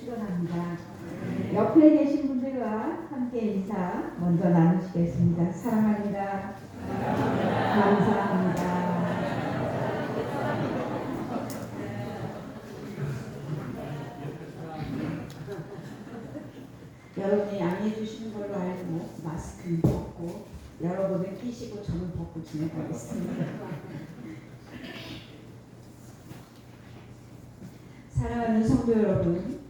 축원합니다. 옆에 계신 분들과 함께 인사 먼저 나누시겠습니다. 사랑합니다. 감사합니다. 여러분이 양해해 주시는 걸로 알고 마스크는 벗고 여러분은 끼시고 저는 벗고 지내가겠습니다. 사랑하는 성도 여러분,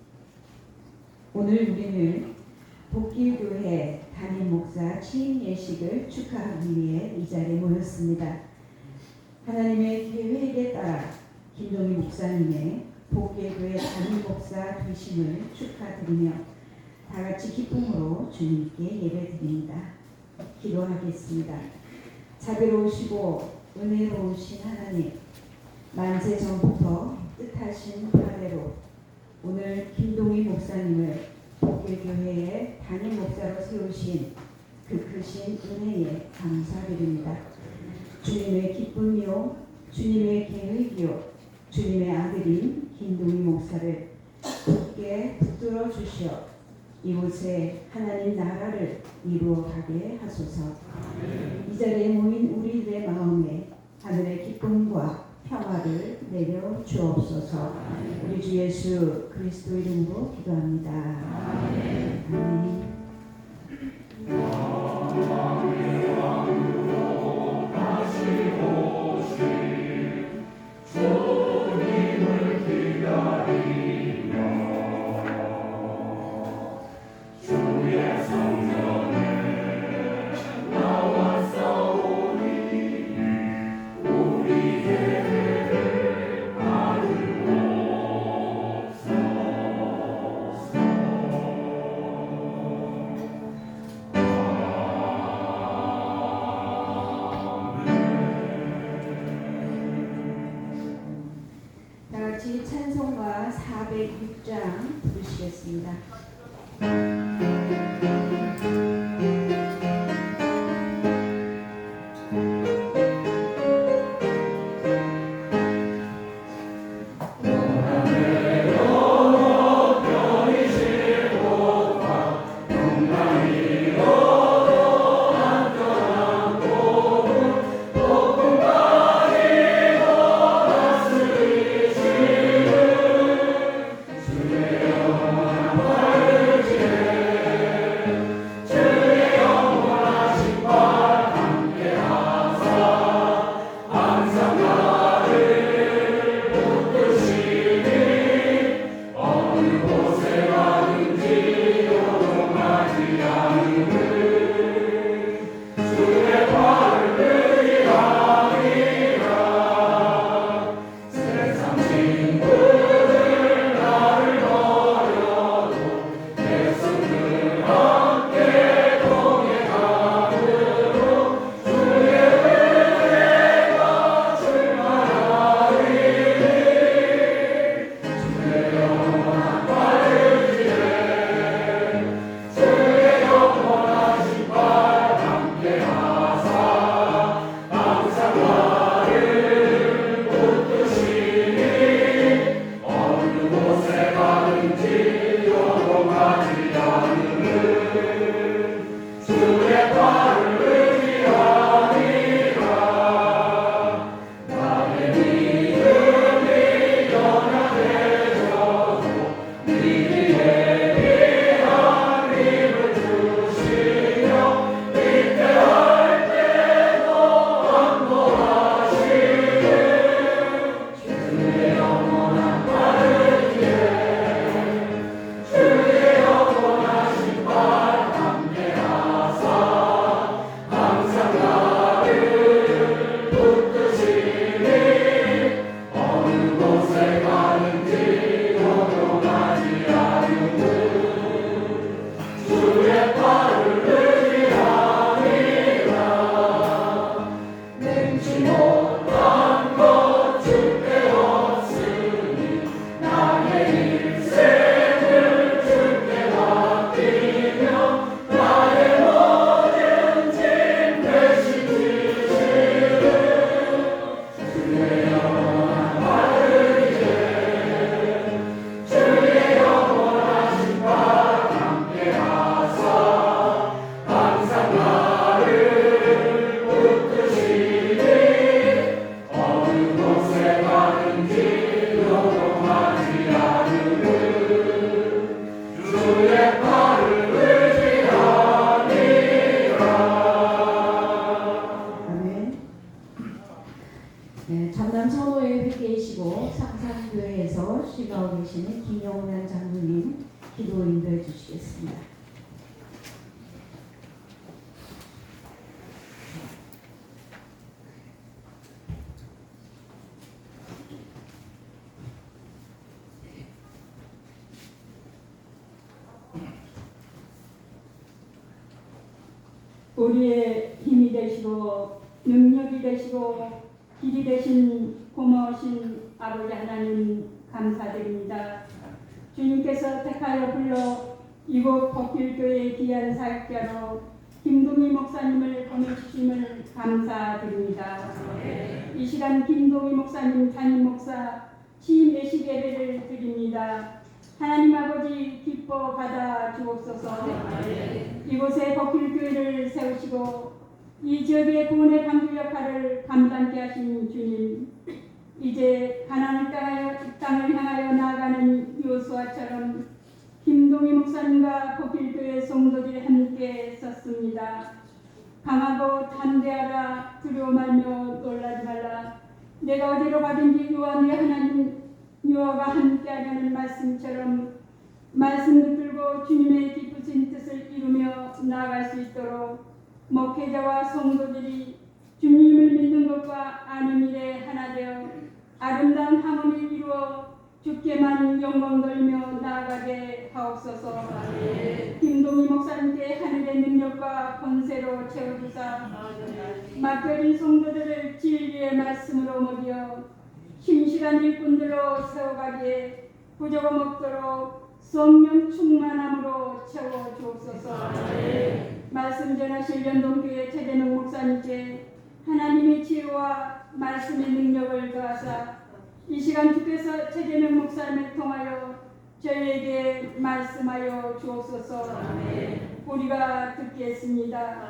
오늘 우리는 복길교회 담임 목사 취임 예식을 축하하기 위해 이 자리에 모였습니다. 하나님의 계획에 따라 김동희 목사님의 복길교회 담임 목사 되심을 축하드리며 다 같이 기쁨으로 주님께 예배드립니다. 기도하겠습니다. 자비로우시고 은혜로우신 하나님, 만세 전부터 뜻하신 바대로 오늘 김동희 목사님을 복길교회의 담임 목사로 세우신 그 크신 은혜에 감사드립니다. 주님의 기쁨이요, 주님의 계획이요, 주님의 아들인 김동희 목사를 굳게 붙들어 주시어 이곳에 하나님 나라를 이루어가게 하소서. 이 자리에 모인 우리들의 마음에 하늘의 기쁨과 평화를 내려 주옵소서. 우리 주 예수 그리스도 이름으로 기도합니다. 아멘. 찬송가 406장 부르시겠습니다. 주여 성산교회에서 쉬가오 계시는 김영란 장로님 기도 인도해 주시겠습니다. 우리의 힘이 되시고 능력이 되시고 길이 되신 고마우신 아버지 하나님 감사드립니다. 주님께서 택하여 불러 이곳 법길교회의 귀한 사역자로 김동희 목사님을 보내주심을 감사드립니다. 이 시간 김동희 목사님, 담임 목사 취임 예식 예배를 드립니다. 하나님 아버지 기뻐 받아 주옵소서. 이곳에 법길교회를 세우시고 이 지역의 구원의 방주 역할을 감당케 하신 주님, 이제 가나안 땅을 향하여 나아가는 요수아처럼 김동희 목사님과 법길교회 성도들이 함께 섰습니다. 강하고 담대하라, 두려워 말며 놀라지 말라. 내가 어디로 가든지 너와 네 하나님 여호와가 함께하려는 말씀처럼 말씀 붙들고 주님의 기쁘신 뜻을 이루며 나아갈 수 있도록 목회자와 성도들이 주님을 믿는 것과 아는 일에 하나 되어 아름다운 하모니를 이루어 주께만 영광 돌리며 나아가게 하옵소서. 김동희 목사님께 하늘의 능력과 권세로 채워주사 맡겨진 성도들을 진리의 말씀으로 먹여 신실한 일꾼들로 세워가기에 부족함 없도록 성령 충만함으로 채워주옵소서. 말씀 전하실 연동교회 최재명 목사님께 하나님의 지혜와 말씀의 능력을 더하사 이 시간 주께서 최재명 목사님을 통하여 저희에게 말씀하여 주옵소서. 우리가 듣겠습니다.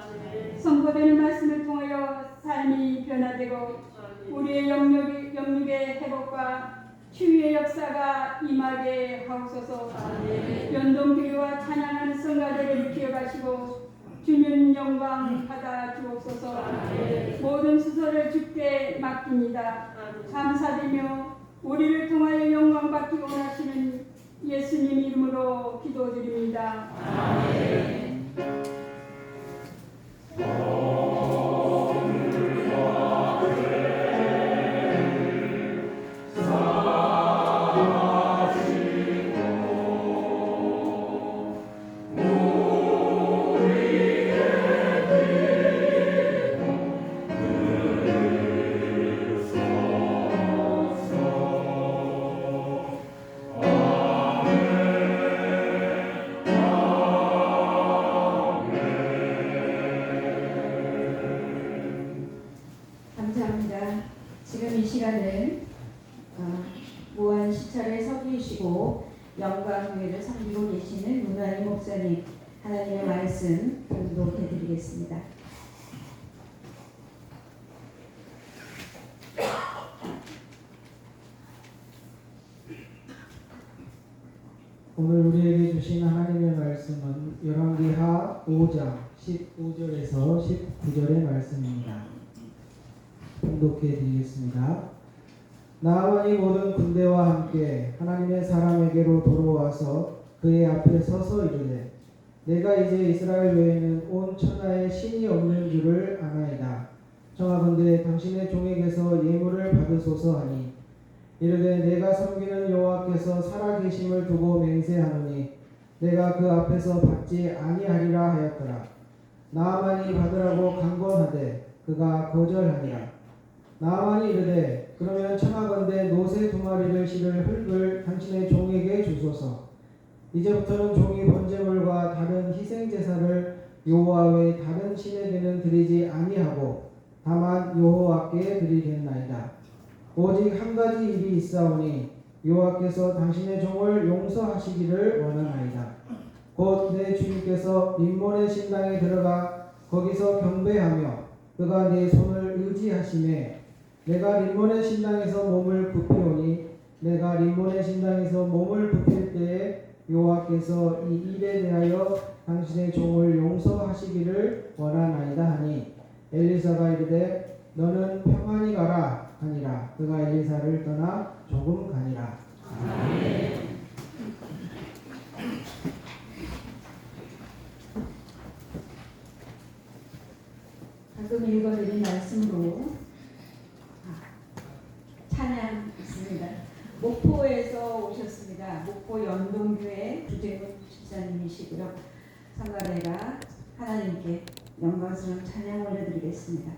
선포되는 말씀을 통하여 삶이 변화되고 우리의 영육의 회복과 치유의 역사가 임하게 하옵소서. 연동교회와 찬양하는 성가대를 기억하시고 주님 영광 받아 주옵소서. 모든 수소를 주께 맡깁니다. 감사드리며 우리를 통하여 영광 받기 원하시는 예수님 이름으로 기도드립니다. 아멘. 감사합니다. 지금 이 시간은 무한 시찰에 서 계시고 영광교회를 섬기고 계시는 문화희 목사님 하나님의 말씀 교독해 드리겠습니다. 오늘 우리에게 주신 하나님의 말씀은 열왕기하 5장 15절에서 19절의 말씀입니다. 봉독해 드리겠습니다. 나아만이 모든 군대와 함께 하나님의 사람에게로 돌아와서 그의 앞에 서서 이르되 내가 이제 이스라엘 외에는 온 천하에 신이 없는 줄을 아나이다. 청하건대 당신의 종에게서 예물을 받으소서 하니 이르되 내가 섬기는 여호와께서 살아계심을 두고 맹세하노니 내가 그 앞에서 받지 아니하리라 하였더라. 나아만이 받으라고 간구하되 그가 거절하니라. 나아만이 이르되 그러면 청하건대 노새 2마리를 실을 흙을 당신의 종에게 주소서. 이제부터는 종이 번제물과 다른 희생제사를 여호와 외 다른 신에게는 드리지 아니하고 다만 여호와께 드리겠나이다. 오직 한 가지 일이 있사오니 여호와께서 당신의 종을 용서하시기를 원하나이다. 곧 내 주님께서 림몬의 신당에 들어가 거기서 경배하며 그가 내 손을 의지하심에 내가 림몬의 신당에서 몸을 굽히오니 내가 림몬의 신당에서 몸을 굽힐 때에 여호와께서 이 일에 대하여 당신의 종을 용서하시기를 원하나이다 하니 엘리사가 이르되 너는 평안히 가라. 하니라. 그가 엘리사를 떠나 조금 가니라. 방금 읽어드린 말씀으로 찬양 있습니다. 목포에서 오셨습니다. 목포 연동교회 주재훈 집사님이시고요. 성가대가 하나님께 영광스러운 찬양 올려드리겠습니다.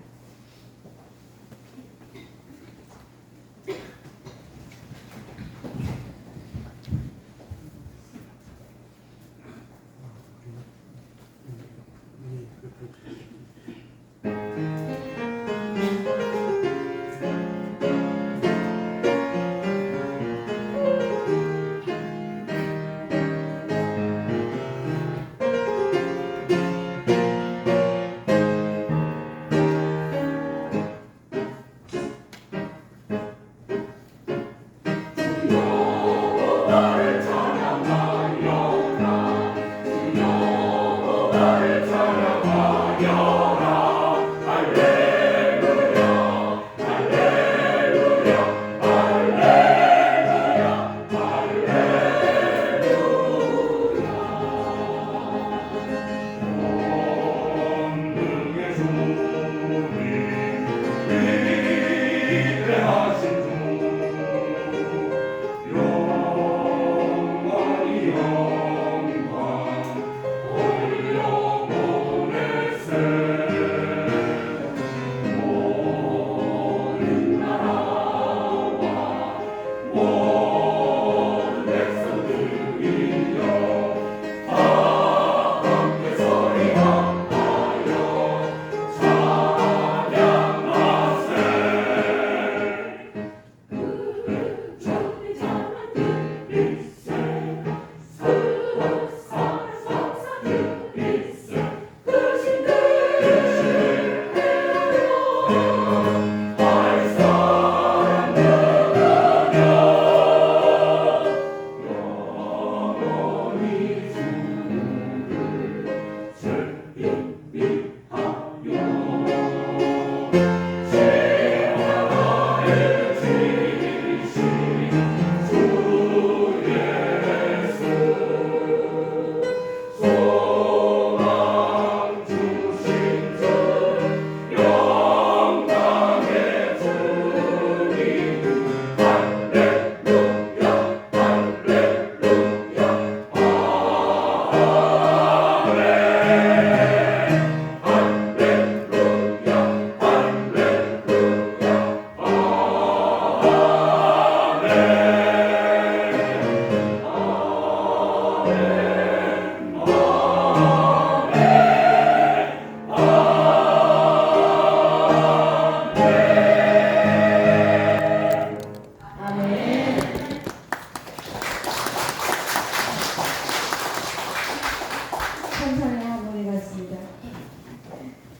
천사의 harmony 같습니다.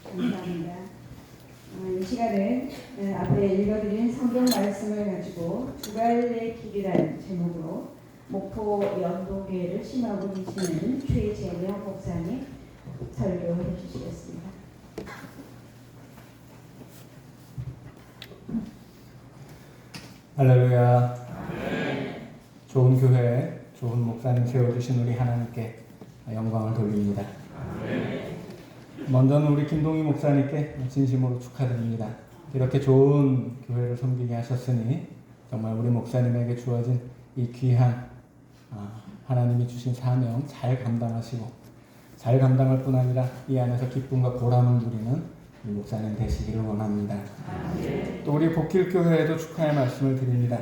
감사합니다. 이 시간은 앞에 읽어드린 성경 말씀을 가지고 두 갈래 길이라는 제목으로 목포 연동교회를 심하고 계시는 최재명 목사님 설교해 주시겠습니다. 할렐루야. 좋은 교회, 좋은 목사님 세워주신 우리 하나님께 영광을 돌립니다. 먼저는 우리 김동희 목사님께 진심으로 축하드립니다. 이렇게 좋은 교회를 섬기게 하셨으니 정말 우리 목사님에게 주어진 이 귀한 하나님이 주신 사명 잘 감당하시고 잘 감당할 뿐 아니라 이 안에서 기쁨과 보람을 누리는 우리 목사님 되시기를 원합니다. 또 우리 복길교회에도 축하의 말씀을 드립니다.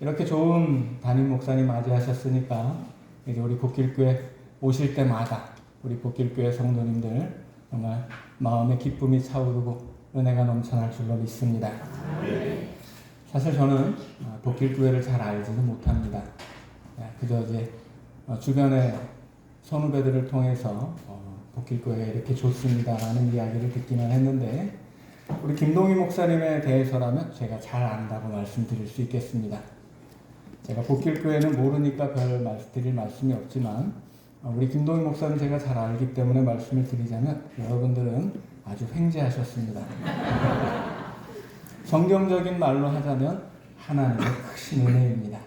이렇게 좋은 담임 목사님 맞이하셨으니까 이제 우리 복길교회 오실 때마다 우리 복길교회 성도님들 정말 마음의 기쁨이 차오르고 은혜가 넘쳐날 줄로 믿습니다. 사실 저는 복길교회를 잘 알지는 못합니다. 그저 이제 주변의 선후배들을 통해서 복길교회 이렇게 좋습니다라는 이야기를 듣기만 했는데 우리 김동희 목사님에 대해서라면 제가 잘 안다고 말씀드릴 수 있겠습니다. 제가 복길교회는 모르니까 별 드릴 말씀이 없지만 우리 김동희 목사는 제가 잘 알기 때문에 말씀을 드리자면 여러분들은 아주 횡재하셨습니다. 성경적인 말로 하자면 하나님의 크신 은혜입니다.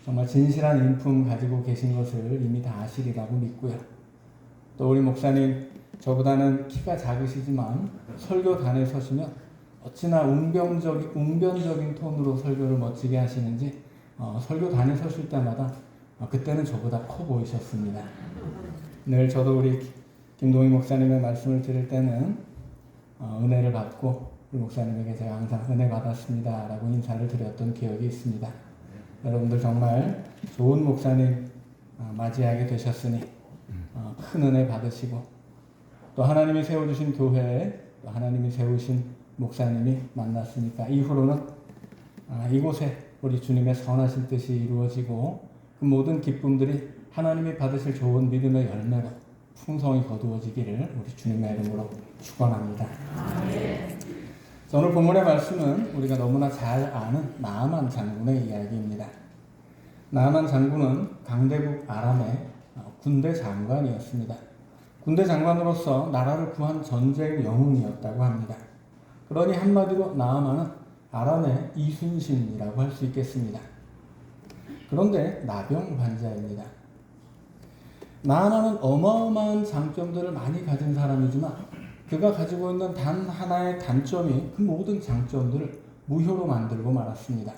정말 진실한 인품 가지고 계신 것을 이미 다 아시리라고 믿고요. 또 우리 목사님 저보다는 키가 작으시지만 설교단에 서시면 어찌나 웅변적인 톤으로 설교를 멋지게 하시는지 설교단에 서실 때마다 그때는 저보다 커 보이셨습니다. 늘 저도 우리 김동희 목사님의 말씀을 들을 때는 은혜를 받고 우리 목사님에게 제가 항상 은혜 받았습니다 라고 인사를 드렸던 기억이 있습니다. 여러분들 정말 좋은 목사님 맞이하게 되셨으니 큰 은혜 받으시고 또 하나님이 세워주신 교회에 또 하나님이 세우신 목사님이 만났으니까 이후로는 이곳에 우리 주님의 선하신 뜻이 이루어지고 그 모든 기쁨들이 하나님이 받으실 좋은 믿음의 열매로 풍성히 거두어지기를 우리 주님의 이름으로 축원합니다. 오늘 본문의 말씀은 우리가 너무나 잘 아는 나아만 장군의 이야기입니다. 나아만 장군은 강대국 아람의 군대 장관이었습니다. 군대 장관으로서 나라를 구한 전쟁 영웅이었다고 합니다. 그러니 한마디로 나아만은 아람의 이순신이라고 할 수 있겠습니다. 그런데 나병 환자입니다. 나아만은 어마어마한 장점들을 많이 가진 사람이지만 그가 가지고 있는 단 하나의 단점이 그 모든 장점들을 무효로 만들고 말았습니다.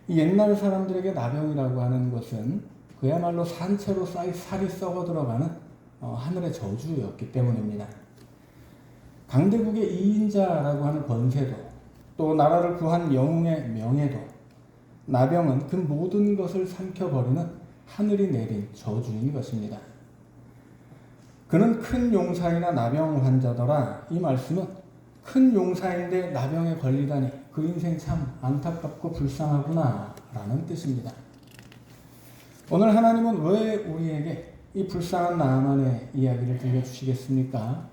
이 옛날 사람들에게 나병이라고 하는 것은 그야말로 산채로 살이 썩어 들어가는 하늘의 저주였기 때문입니다. 강대국의 2인자라고 하는 권세도 또 나라를 구한 영웅의 명예도 나병은 그 모든 것을 삼켜버리는 하늘이 내린 저주인 것입니다. 그는 큰 용사이나 나병 환자더라. 이 말씀은 큰 용사인데 나병에 걸리다니 그 인생 참 안타깝고 불쌍하구나 라는 뜻입니다. 오늘 하나님은 왜 우리에게 이 불쌍한 나아만의 이야기를 들려주시겠습니까?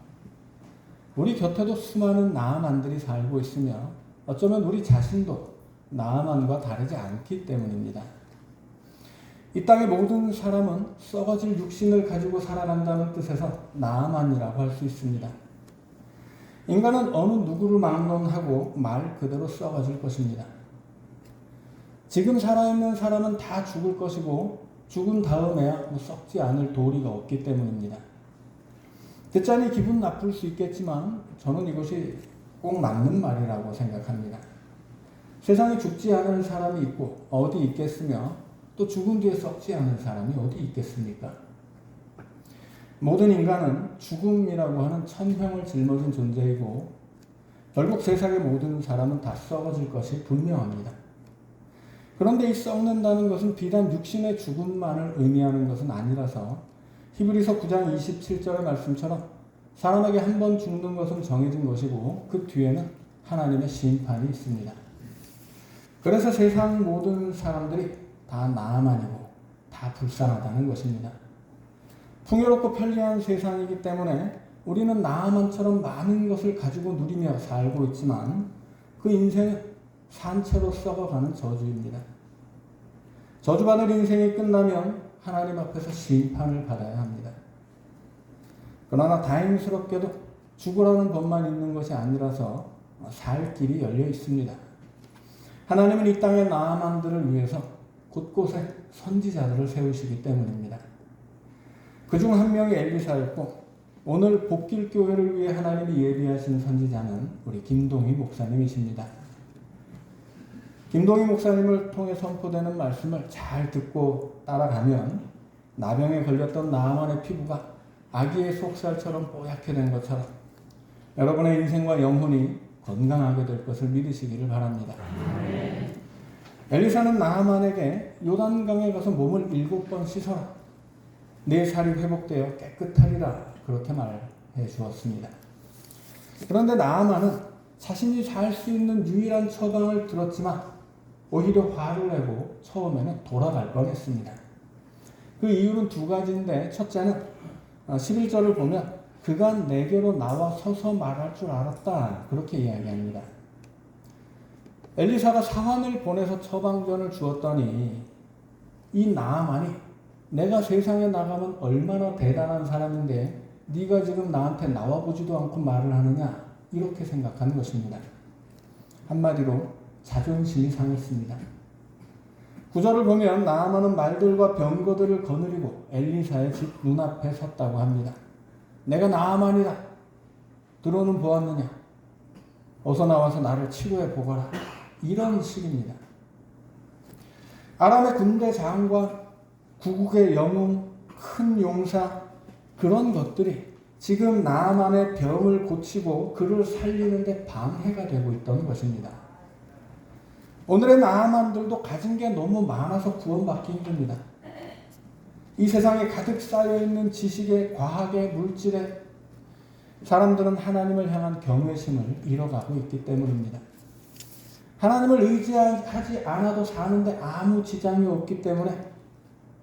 우리 곁에도 수많은 나아만들이 살고 있으며 어쩌면 우리 자신도 나아만과 다르지 않기 때문입니다. 이 땅의 모든 사람은 썩어질 육신을 가지고 살아간다는 뜻에서 나아만이라고 할 수 있습니다. 인간은 어느 누구를 막론하고 말 그대로 썩어질 것입니다. 지금 살아있는 사람은 다 죽을 것이고 죽은 다음에야 썩지 않을 도리가 없기 때문입니다. 듣자니 기분 나쁠 수 있겠지만 저는 이것이 꼭 맞는 말이라고 생각합니다. 세상에 죽지 않은 사람이 있고 어디 있겠으며 또 죽은 뒤에 썩지 않은 사람이 어디 있겠습니까? 모든 인간은 죽음이라고 하는 천형을 짊어진 존재이고 결국 세상의 모든 사람은 다 썩어질 것이 분명합니다. 그런데 이 썩는다는 것은 비단 육신의 죽음만을 의미하는 것은 아니라서 히브리서 9장 27절의 말씀처럼 사람에게 한 번 죽는 것은 정해진 것이고 그 뒤에는 하나님의 심판이 있습니다. 그래서 세상 모든 사람들이 다 나아만이고 다 불쌍하다는 것입니다. 풍요롭고 편리한 세상이기 때문에 우리는 나아만처럼 많은 것을 가지고 누리며 살고 있지만 그 인생은 산채로 썩어가는 저주입니다. 저주받을 인생이 끝나면 하나님 앞에서 심판을 받아야 합니다. 그러나 다행스럽게도 죽으라는 법만 있는 것이 아니라서 살 길이 열려 있습니다. 하나님은 이 땅의 나아만들을 위해서 곳곳에 선지자들을 세우시기 때문입니다. 그중 한 명이 엘리사였고 오늘 복길 교회를 위해 하나님이 예비하신 선지자는 우리 김동희 목사님이십니다. 김동희 목사님을 통해 선포되는 말씀을 잘 듣고 따라가면 나병에 걸렸던 나아만의 피부가 아기의 속살처럼 뽀얗게 된 것처럼 여러분의 인생과 영혼이 건강하게 될 것을 믿으시기를 바랍니다. 엘리사는 나아만에게 요단강에 가서 몸을 7번 씻어라. 내 살이 회복되어 깨끗하리라. 그렇게 말해 주었습니다. 그런데 나아만은 자신이 살 수 있는 유일한 처방을 들었지만 오히려 화를 내고 처음에는 돌아갈 뻔했습니다. 그 이유는 두 가지인데 첫째는 11절을 보면 그간 내게로 나와 서서 말할 줄 알았다. 그렇게 이야기합니다. 엘리사가 사환을 보내서 처방전을 주었더니 이 나아만이 내가 세상에 나가면 얼마나 대단한 사람인데 네가 지금 나한테 나와보지도 않고 말을 하느냐? 이렇게 생각하는 것입니다. 한마디로 자존심이 상했습니다. 구절을 보면 나아만은 말들과 병거들을 거느리고 엘리사의 집 눈앞에 섰다고 합니다. 내가 나아만이다. 들어는 보았느냐? 어서 나와서 나를 치료해 보거라. 이런 식입니다. 아람의 군대 장관, 구국의 영웅, 큰 용사, 그런 것들이 지금 나아만의 병을 고치고 그를 살리는데 방해가 되고 있던 것입니다. 오늘의 나아만들도 가진 게 너무 많아서 구원받기 힘듭니다. 이 세상에 가득 쌓여있는 지식에, 과학에, 물질에 사람들은 하나님을 향한 경외심을 잃어가고 있기 때문입니다. 하나님을 의지하지 않아도 사는데 아무 지장이 없기 때문에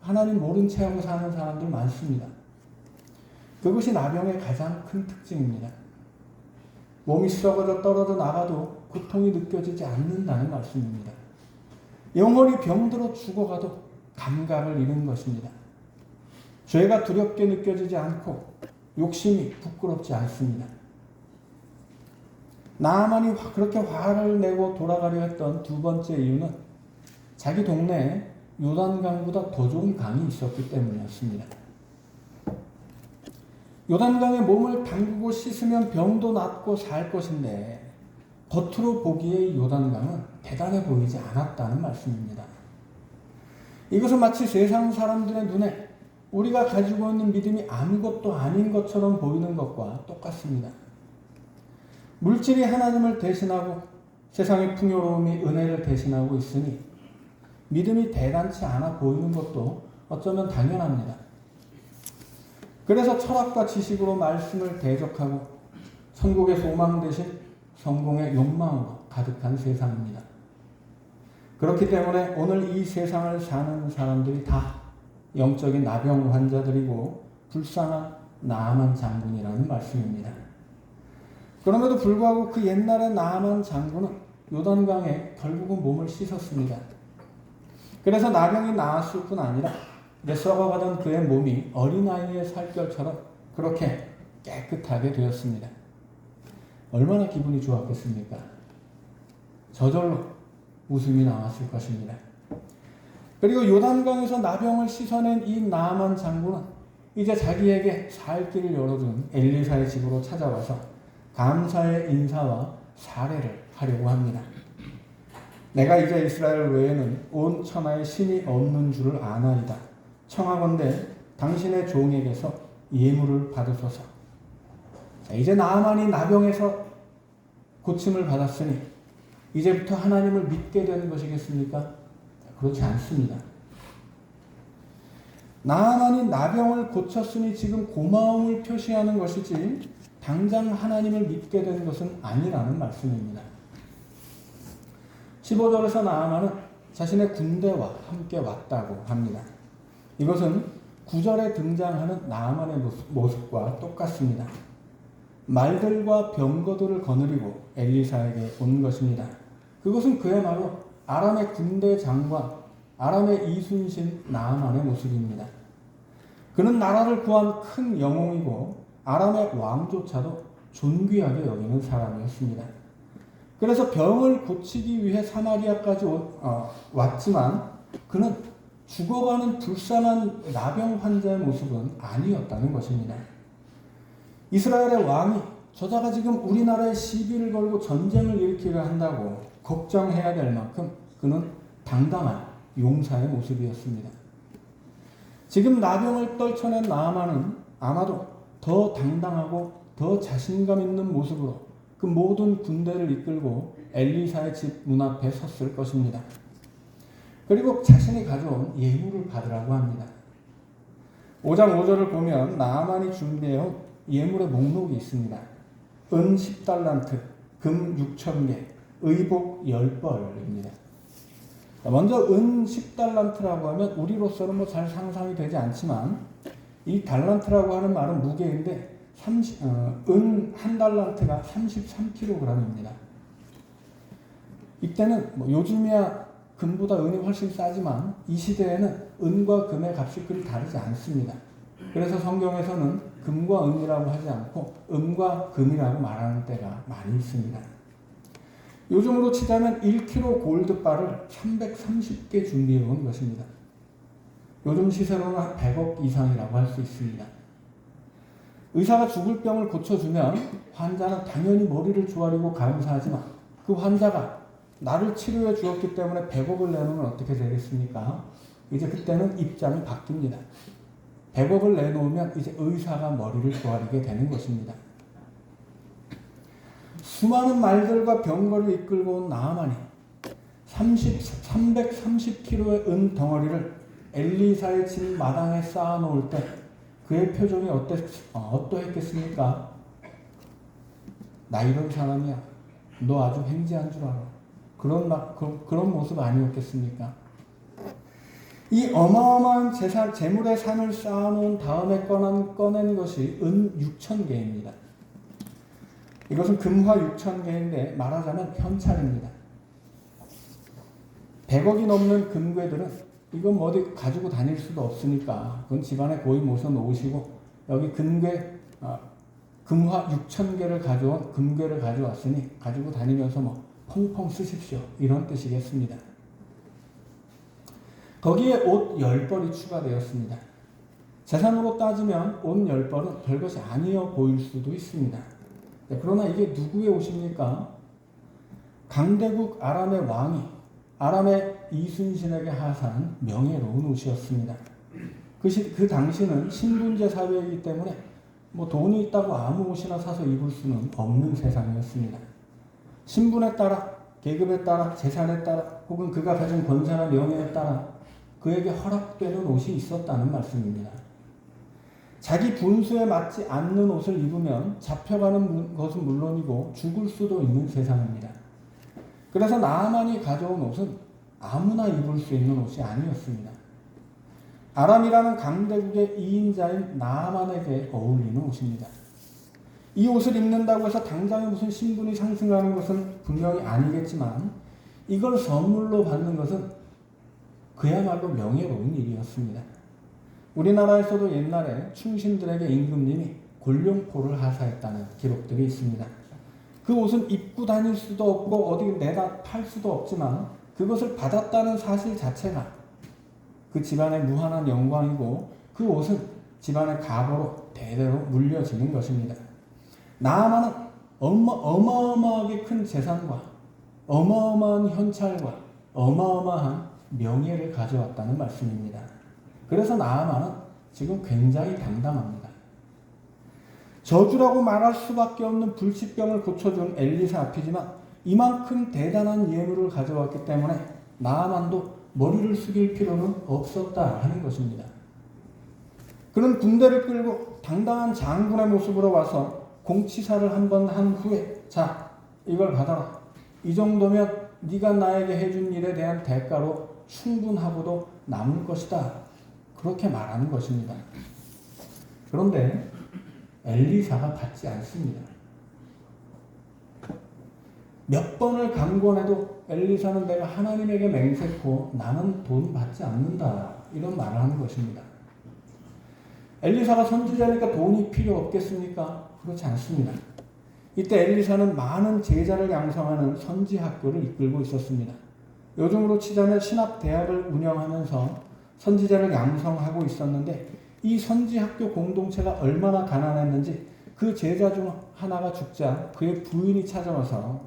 하나님 모른 채하고 사는 사람들 많습니다. 그것이 나병의 가장 큰 특징입니다. 몸이 썩어져 떨어져 나가도 고통이 느껴지지 않는다는 말씀입니다. 영원히 병들어 죽어가도 감각을 잃은 것입니다. 죄가 두렵게 느껴지지 않고 욕심이 부끄럽지 않습니다. 나아만이 그렇게 화를 내고 돌아가려 했던 두 번째 이유는 자기 동네에 요단강보다 더 좋은 강이 있었기 때문이었습니다. 요단강에 몸을 담그고 씻으면 병도 낫고 살 것인데 겉으로 보기에 이 요단강은 대단해 보이지 않았다는 말씀입니다. 이것은 마치 세상 사람들의 눈에 우리가 가지고 있는 믿음이 아무것도 아닌 것처럼 보이는 것과 똑같습니다. 물질이 하나님을 대신하고 세상의 풍요로움이 은혜를 대신하고 있으니 믿음이 대단치 않아 보이는 것도 어쩌면 당연합니다. 그래서 철학과 지식으로 말씀을 대적하고 천국의 소망 대신 성공의 욕망으로 가득한 세상입니다. 그렇기 때문에 오늘 이 세상을 사는 사람들이 다 영적인 나병 환자들이고 불쌍한 나아만 장군이라는 말씀입니다. 그럼에도 불구하고 그 옛날의 나아만 장군은 요단강에 결국은 몸을 씻었습니다. 그래서 나병이 나았을 뿐 아니라 썩어가던 그의 몸이 어린아이의 살결처럼 그렇게 깨끗하게 되었습니다. 얼마나 기분이 좋았겠습니까? 저절로 웃음이 나왔을 것입니다. 그리고 요단강에서 나병을 씻어낸 이 나아만 장군은 이제 자기에게 살 길을 열어준 엘리사의 집으로 찾아와서 감사의 인사와 사례를 하려고 합니다. 내가 이제 이스라엘 외에는 온 천하에 신이 없는 줄을 아나이다. 청하건대 당신의 종에게서 예물을 받으소서. 이제 나아만이 나병에서 고침을 받았으니 이제부터 하나님을 믿게 되는 것이겠습니까? 그렇지 않습니다. 나아만이 나병을 고쳤으니 지금 고마움을 표시하는 것이지 당장 하나님을 믿게 된 것은 아니라는 말씀입니다. 15절에서 나아만은 자신의 군대와 함께 왔다고 합니다. 이것은 9절에 등장하는 나아만의 모습과 똑같습니다. 말들과 병거들을 거느리고 엘리사에게 온 것입니다. 그것은 그야말로 아람의 군대 장관, 아람의 이순신 나아만의 모습입니다. 그는 나라를 구한 큰 영웅이고 아람의 왕조차도 존귀하게 여기는 사람이었습니다. 그래서 병을 고치기 위해 사마리아까지 왔지만 그는 죽어가는 불쌍한 나병 환자의 모습은 아니었다는 것입니다. 이스라엘의 왕이 저자가 지금 우리나라에 시비를 걸고 전쟁을 일으키려 한다고 걱정해야 될 만큼 그는 당당한 용사의 모습이었습니다. 지금 나병을 떨쳐낸 나아만은 아마도 더 당당하고 더 자신감 있는 모습으로 그 모든 군대를 이끌고 엘리사의 집 문앞에 섰을 것입니다. 그리고 자신이 가져온 예물을 받으라고 합니다. 5장 5절을 보면 나아만이 준비해온 예물의 목록이 있습니다. 은 10달란트, 금 6,000개, 의복 10벌입니다. 먼저 은 10달란트라고 하면 우리로서는 뭐 잘 상상이 되지 않지만 이 달란트라고 하는 말은 무게인데 은 한 달란트가 33kg입니다. 이때는 뭐 요즘이야 금보다 은이 훨씬 싸지만 이 시대에는 은과 금의 값이 그리 다르지 않습니다. 그래서 성경에서는 금과 은이라고 하지 않고 음과 금이라고 말하는 때가 많이 있습니다. 요즘으로 치자면 1kg 골드바를 330개 준비해 온 것입니다. 요즘 시세로는 한 100억 이상이라고 할 수 있습니다. 의사가 죽을 병을 고쳐주면 환자는 당연히 머리를 조아리고 감사하지만 그 환자가 나를 치료해 주었기 때문에 100억을 내놓으면 어떻게 되겠습니까? 이제 그때는 입장이 바뀝니다. 100억을 내놓으면 이제 의사가 머리를 조아리게 되는 것입니다. 수많은 말들과 병거를 이끌고 온 나아만이 330kg의 은 덩어리를 엘리사의 집 마당에 쌓아놓을 때 그의 표정이 어떠했겠습니까? 나 이런 사람이야. 너 아주 횡재한 줄 알아. 그런 모습 아니었겠습니까? 이 어마어마한 재물의 산을 쌓아놓은 다음에 꺼낸 것이 은 6,000개입니다. 이것은 금화 6,000개인데 말하자면 현찰입니다. 100억이 넘는 금괴들은 이건 어디 가지고 다닐 수도 없으니까 그건 집안에 고이 모셔 놓으시고 여기 금화 6,000개를 가져온 금괴를 가져왔으니 가지고 다니면서 뭐 펑펑 쓰십시오. 이런 뜻이겠습니다. 거기에 옷 10벌이 추가되었습니다. 재산으로 따지면 옷 10벌은 별것이 아니어 보일 수도 있습니다. 그러나 이게 누구의 옷입니까? 강대국 아람의 왕이 아람의 이순신에게 하사한 명예로운 옷이었습니다. 그 당시는 신분제 사회이기 때문에 뭐 돈이 있다고 아무 옷이나 사서 입을 수는 없는 세상이었습니다. 신분에 따라, 계급에 따라, 재산에 따라 혹은 그가 가진 권세나 명예에 따라 그에게 허락되는 옷이 있었다는 말씀입니다. 자기 분수에 맞지 않는 옷을 입으면 잡혀가는 것은 물론이고 죽을 수도 있는 세상입니다. 그래서 나아만이 가져온 옷은 아무나 입을 수 있는 옷이 아니었습니다. 아람이라는 강대국의 2인자인 나아만에게 어울리는 옷입니다. 이 옷을 입는다고 해서 당장에 무슨 신분이 상승하는 것은 분명히 아니겠지만 이걸 선물로 받는 것은 그야말로 명예로운 일이었습니다. 우리나라에서도 옛날에 충신들에게 임금님이 골룡포를 하사했다는 기록들이 있습니다. 그 옷은 입고 다닐 수도 없고 어디 내다 팔 수도 없지만 그것을 받았다는 사실 자체가 그 집안의 무한한 영광이고 그 옷은 집안의 가보로 대대로 물려지는 것입니다. 나아만은 어마어마하게 큰 재산과 어마어마한 현찰과 어마어마한 명예를 가져왔다는 말씀입니다. 그래서 나아만은 지금 굉장히 당당합니다. 저주라고 말할 수밖에 없는 불치병을 고쳐준 엘리사 앞이지만 이만큼 대단한 예물을 가져왔기 때문에 나아만도 머리를 숙일 필요는 없었다 하는 것입니다. 그는 군대를 끌고 당당한 장군의 모습으로 와서 공치사를 한번 한 후에 자 이걸 받아라. 이 정도면 네가 나에게 해준 일에 대한 대가로 충분하고도 남을 것이다. 그렇게 말하는 것입니다. 그런데 엘리사가 받지 않습니다. 몇 번을 강권해도 엘리사는 내가 하나님에게 맹세코 나는 돈 받지 않는다. 이런 말을 하는 것입니다. 엘리사가 선지자니까 돈이 필요 없겠습니까? 그렇지 않습니다. 이때 엘리사는 많은 제자를 양성하는 선지학교를 이끌고 있었습니다. 요즘으로 치자면 신학대학을 운영하면서 선지자를 양성하고 있었는데 이 선지학교 공동체가 얼마나 가난했는지 그 제자 중 하나가 죽자 그의 부인이 찾아와서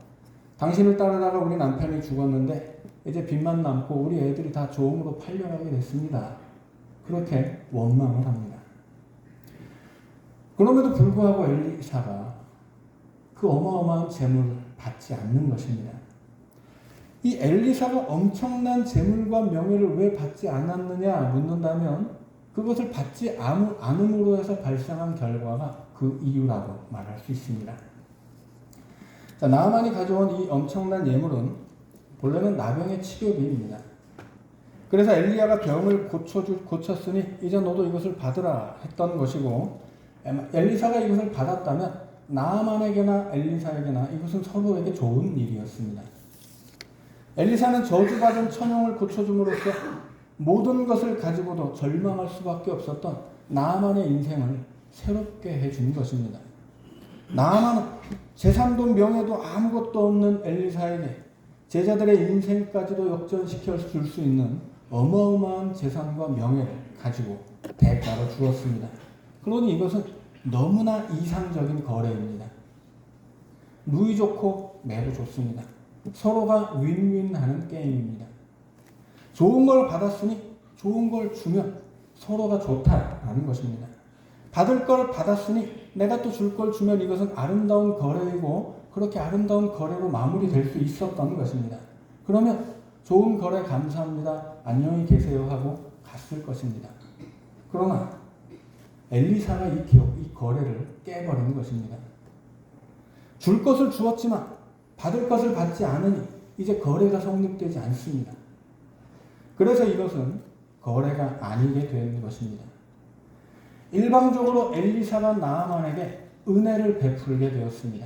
당신을 따르다가 우리 남편이 죽었는데 이제 빚만 남고 우리 애들이 다 조음으로 팔려가게 됐습니다. 그렇게 원망을 합니다. 그럼에도 불구하고 엘리사가 그 어마어마한 재물을 받지 않는 것입니다. 이 엘리사가 엄청난 재물과 명예를 왜 받지 않았느냐 묻는다면 그것을 받지 않음으로 해서 발생한 결과가 그 이유라고 말할 수 있습니다. 자, 나아만이 가져온 이 엄청난 예물은 본래는 나병의 치료비입니다. 그래서 엘리야가 병을 고쳤으니 이제 너도 이것을 받으라 했던 것이고 엘리사가 이것을 받았다면 나아만에게나 엘리사에게나 이것은 서로에게 좋은 일이었습니다. 엘리사는 저주받은 천형을 고쳐줌으로써 모든 것을 가지고도 절망할 수밖에 없었던 나아만의 인생을 새롭게 해준 것입니다. 나아만은 재산도 명예도 아무것도 없는 엘리사에게 제자들의 인생까지도 역전시켜 줄 수 있는 어마어마한 재산과 명예를 가지고 대가로 주었습니다. 그러니 이것은 너무나 이상적인 거래입니다. 누이 좋고 매도 좋습니다. 서로가 윈윈하는 게임입니다. 좋은 걸 받았으니 좋은 걸 주면 서로가 좋다라는 것입니다. 받을 걸 받았으니 내가 또 줄 걸 주면 이것은 아름다운 거래이고 그렇게 아름다운 거래로 마무리될 수 있었던 것입니다. 그러면 좋은 거래 감사합니다. 안녕히 계세요 하고 갔을 것입니다. 그러나 엘리사가 이 거래를 깨버린 것입니다. 줄 것을 주었지만 받을 것을 받지 않으니 이제 거래가 성립되지 않습니다. 그래서 이것은 거래가 아니게 된 것입니다. 일방적으로 엘리사가 나아만에게 은혜를 베풀게 되었습니다.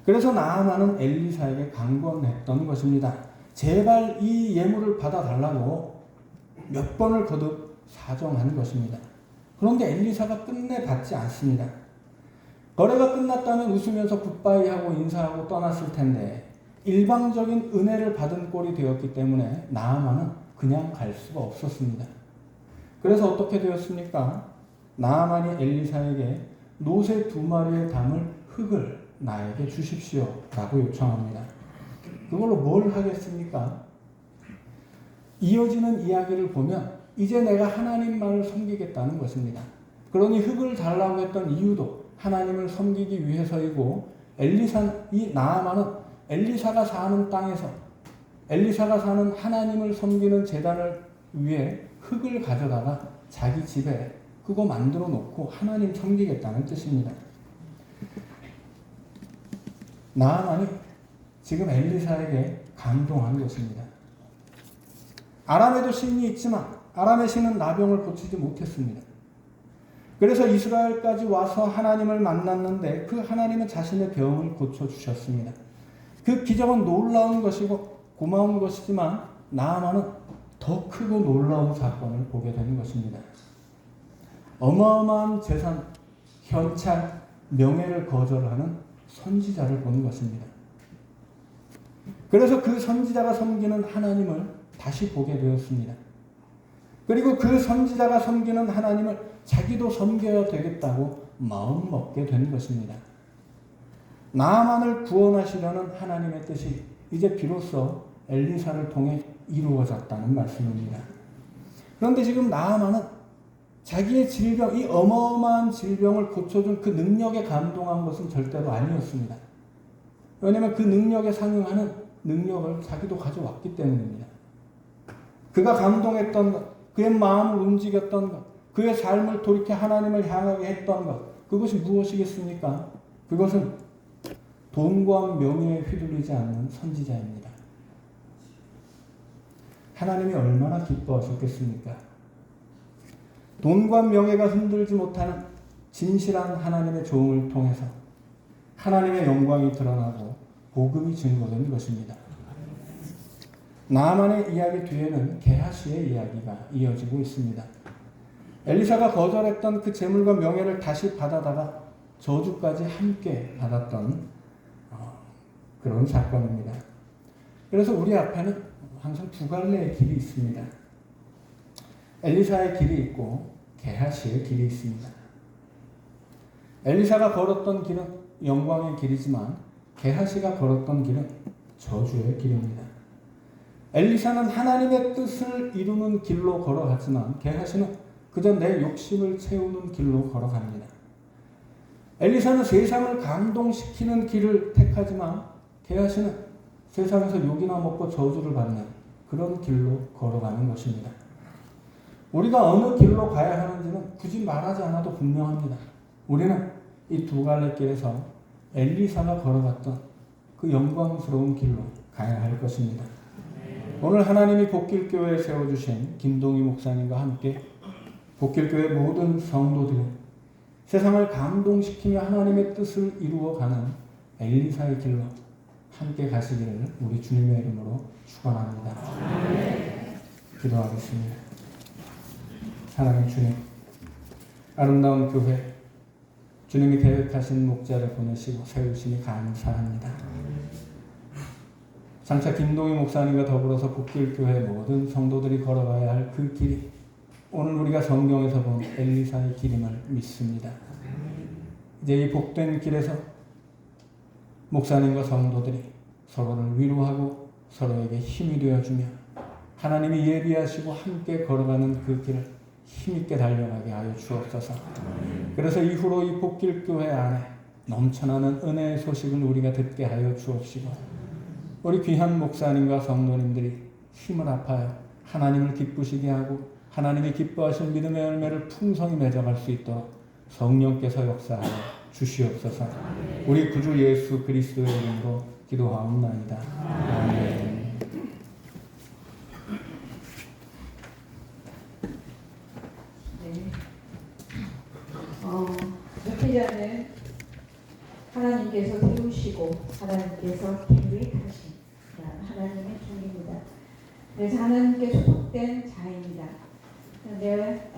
그래서 나아만은 엘리사에게 강권했던 것입니다. 제발 이 예물을 받아달라고 몇 번을 거듭 사정한 것입니다. 그런데 엘리사가 끝내 받지 않습니다. 거래가 끝났다면 웃으면서 굿바이하고 인사하고 떠났을 텐데 일방적인 은혜를 받은 꼴이 되었기 때문에 나아만은 그냥 갈 수가 없었습니다. 그래서 어떻게 되었습니까? 나아만이 엘리사에게 노새 2마리에 담을 흙을 나에게 주십시오 라고 요청합니다. 그걸로 뭘 하겠습니까? 이어지는 이야기를 보면 이제 내가 하나님만을 섬기겠다는 것입니다. 그러니 흙을 달라고 했던 이유도 하나님을 섬기기 위해서이고 이 나아만은 엘리사가 사는 땅에서 엘리사가 사는 하나님을 섬기는 제단을 위해 흙을 가져다가 자기 집에 그거 만들어 놓고 하나님 섬기겠다는 뜻입니다. 나아만이 지금 엘리사에게 감동한 것입니다. 아람에도 신이 있지만 아람의 신은 나병을 고치지 못했습니다. 그래서 이스라엘까지 와서 하나님을 만났는데 그 하나님은 자신의 병을 고쳐주셨습니다. 그 기적은 놀라운 것이고 고마운 것이지만 나아만은 더 크고 놀라운 사건을 보게 되는 것입니다. 어마어마한 재산, 현찰, 명예를 거절하는 선지자를 보는 것입니다. 그래서 그 선지자가 섬기는 하나님을 다시 보게 되었습니다. 그리고 그 선지자가 섬기는 하나님을 자기도 섬겨야 되겠다고 마음먹게 된 것입니다. 나아만을 구원하시려는 하나님의 뜻이 이제 비로소 엘리사를 통해 이루어졌다는 말씀입니다. 그런데 지금 나아만은 자기의 질병, 이 어마어마한 질병을 고쳐준 그 능력에 감동한 것은 절대로 아니었습니다. 왜냐하면 그 능력에 상응하는 능력을 자기도 가져왔기 때문입니다. 그가 감동했던 것, 그의 마음을 움직였던 것, 그의 삶을 돌이켜 하나님을 향하게 했던 것, 그것이 무엇이겠습니까? 그것은 돈과 명예에 휘둘리지 않는 선지자입니다. 하나님이 얼마나 기뻐하셨겠습니까? 돈과 명예가 흔들지 못하는 진실한 하나님의 종을 통해서 하나님의 영광이 드러나고 복음이 증거된 것입니다. 나아만의 이야기 뒤에는 게하시의 이야기가 이어지고 있습니다. 엘리사가 거절했던 그 재물과 명예를 다시 받아다가 저주까지 함께 받았던 그런 사건입니다. 그래서 우리 앞에는 항상 두 갈래의 길이 있습니다. 엘리사의 길이 있고 게하시의 길이 있습니다. 엘리사가 걸었던 길은 영광의 길이지만 게하시가 걸었던 길은 저주의 길입니다. 엘리사는 하나님의 뜻을 이루는 길로 걸어갔지만 게하시는 그저 내 욕심을 채우는 길로 걸어갑니다. 엘리사는 세상을 감동시키는 길을 택하지만 게하시는 세상에서 욕이나 먹고 저주를 받는 그런 길로 걸어가는 것입니다. 우리가 어느 길로 가야 하는지는 굳이 말하지 않아도 분명합니다. 우리는 이 두 갈래 길에서 엘리사가 걸어갔던 그 영광스러운 길로 가야 할 것입니다. 오늘 하나님이 복길교회에 세워주신 김동희 목사님과 함께 복길교회 모든 성도들이 세상을 감동시키며 하나님의 뜻을 이루어가는 엘리사의 길로 함께 가시기를 우리 주님의 이름으로 축원합니다. 기도하겠습니다. 사랑의 주님, 아름다운 교회, 주님이 계획하신 목자를 보내시고 세우시니 감사합니다. 장차 김동희 목사님과 더불어서 복길교회 모든 성도들이 걸어가야 할 그 길이 오늘 우리가 성경에서 본 엘리사의 길임을 믿습니다. 이제 이 복된 길에서 목사님과 성도들이 서로를 위로하고 서로에게 힘이 되어주며 하나님이 예비하시고 함께 걸어가는 그 길을 힘있게 달려가게 하여 주옵소서. 그래서 이후로 이 복길교회 안에 넘쳐나는 은혜의 소식을 우리가 듣게 하여 주옵시고 우리 귀한 목사님과 성도님들이 힘을 합하여 하나님을 기쁘시게 하고 하나님이 기뻐하신 믿음의 열매를 풍성히 맺어갈 수 있도록 성령께서 역사하여 주시옵소서. 우리 구주 예수 그리스도의 이름으로 기도하옵나이다. 아멘. 목회자는 하나님께서 세우시고 하나님께서 계획하신 하나님의 종입니다. 그래서 하나님께 소속된 자입니다. 그런데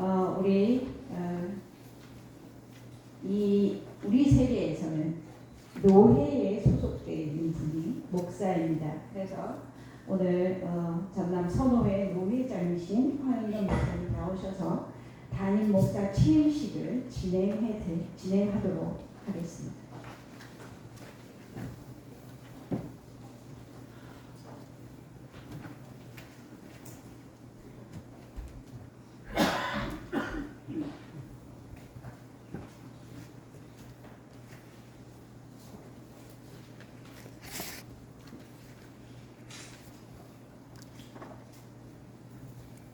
우리 세계에서는 노회에 소속되어 있는 분이 목사입니다. 그래서 오늘 전남 선호회 노회장이신 황인경 목사님 나오셔서 담임 목사 취임식을 진행하도록 하겠습니다.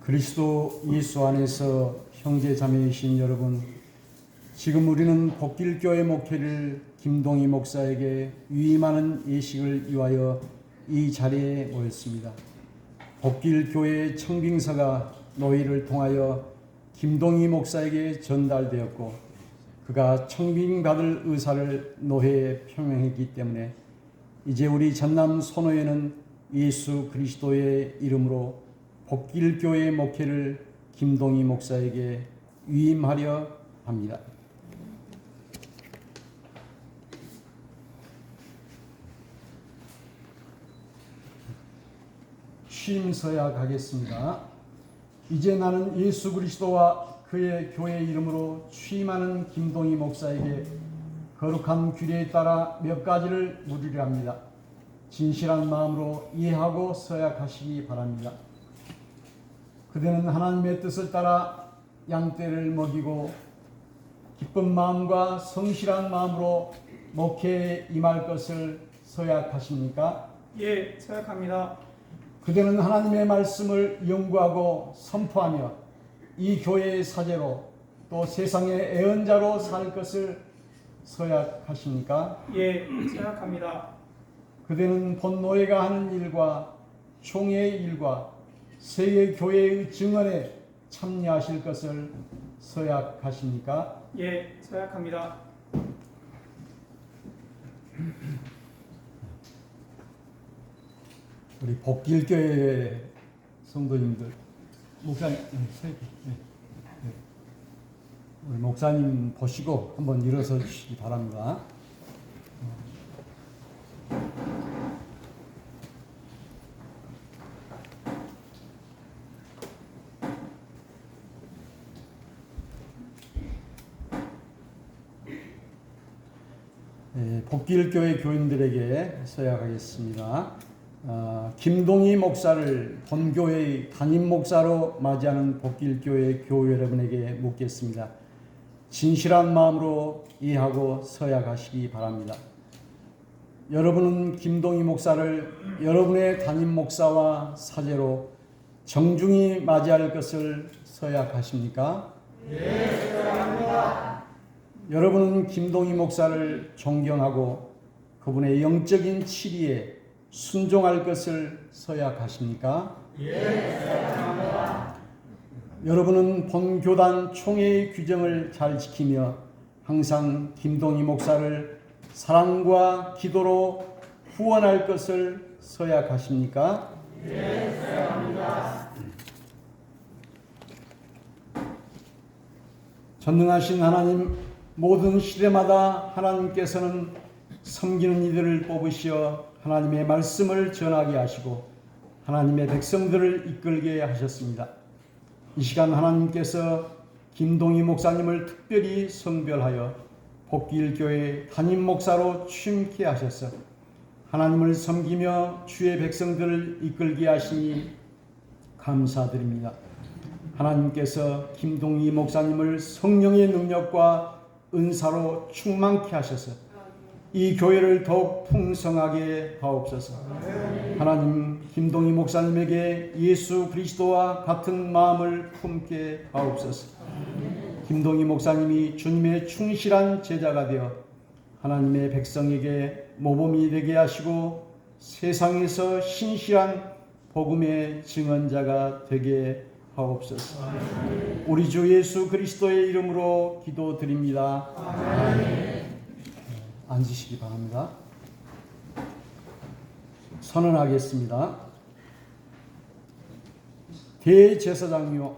그리스도 예수 안에서 형제 자매이신 여러분, 지금 우리는 복길교회 목회를 김동희 목사에게 위임하는 예식을 위하여 이 자리에 모였습니다. 복길교회 청빙서가 노회를 통하여 김동희 목사에게 전달되었고 그가 청빙받을 의사를 노회에 표명했기 때문에 이제 우리 전남 선호회는 예수 그리스도의 이름으로 복길교회 목회를 김동희 목사에게 위임하려 합니다. 취임서야 가겠습니다. 이제 나는 예수 그리스도와 그의 교회 이름으로 취임하는 김동희 목사에게 거룩한 규례에 따라 몇 가지를 물으려 합니다. 진실한 마음으로 이해하고 서약하시기 바랍니다. 그대는 하나님의 뜻을 따라 양떼를 먹이고 기쁜 마음과 성실한 마음으로 목회에 임할 것을 서약하십니까? 예, 서약합니다. 그대는 하나님의 말씀을 연구하고 선포하며 이 교회의 사제로 또 세상의 애언자로 살 것을 서약하십니까? 예, 서약합니다. 그대는 본 노예가 하는 일과 총회의 일과 세계 교회의 증언에 참여하실 것을 서약하십니까? 예, 서약합니다. 우리 복길교회 성도님들, 목사님, 우리 목사님 보시고 한번 일어서 주시기 바랍니다. 복길교회 교인들에게 서약하겠습니다. 김동희 목사를 본교회의 담임 목사로 맞이하는 복길교회 교회 여러분에게 묻겠습니다. 진실한 마음으로 이해하고 서약하시기 바랍니다. 여러분은 김동희 목사를 여러분의 담임 목사와 사제로 정중히 맞이할 것을 서약하십니까? 네, 서약합니다. 여러분은 김동희 목사를 존경하고 그분의 영적인 치리에 순종할 것을 서약하십니까? 예, 서약합니다. 여러분은 본교단 총회의 규정을 잘 지키며 항상 김동희 목사를 사랑과 기도로 후원할 것을 서약하십니까? 예, 서약합니다. 전능하신 하나님, 모든 시대마다 하나님께서는 섬기는 이들을 뽑으시어 하나님의 말씀을 전하게 하시고 하나님의 백성들을 이끌게 하셨습니다. 이 시간 하나님께서 김동희 목사님을 특별히 선별하여 복길교회 담임 목사로 취임케 하셔서 하나님을 섬기며 주의 백성들을 이끌게 하시니 감사드립니다. 하나님께서 김동희 목사님을 성령의 능력과 은사로 충만케 하셔서 이 교회를 더욱 풍성하게 하옵소서. 하나님, 김동희 목사님에게 예수 그리스도와 같은 마음을 품게 하옵소서. 김동희 목사님이 주님의 충실한 제자가 되어 하나님의 백성에게 모범이 되게 하시고 세상에서 신실한 복음의 증언자가 되게 하옵소서. 우리 주 예수 그리스도의 이름으로 기도드립니다. 아멘. 앉으시기 바랍니다. 선언하겠습니다. 대제사장이요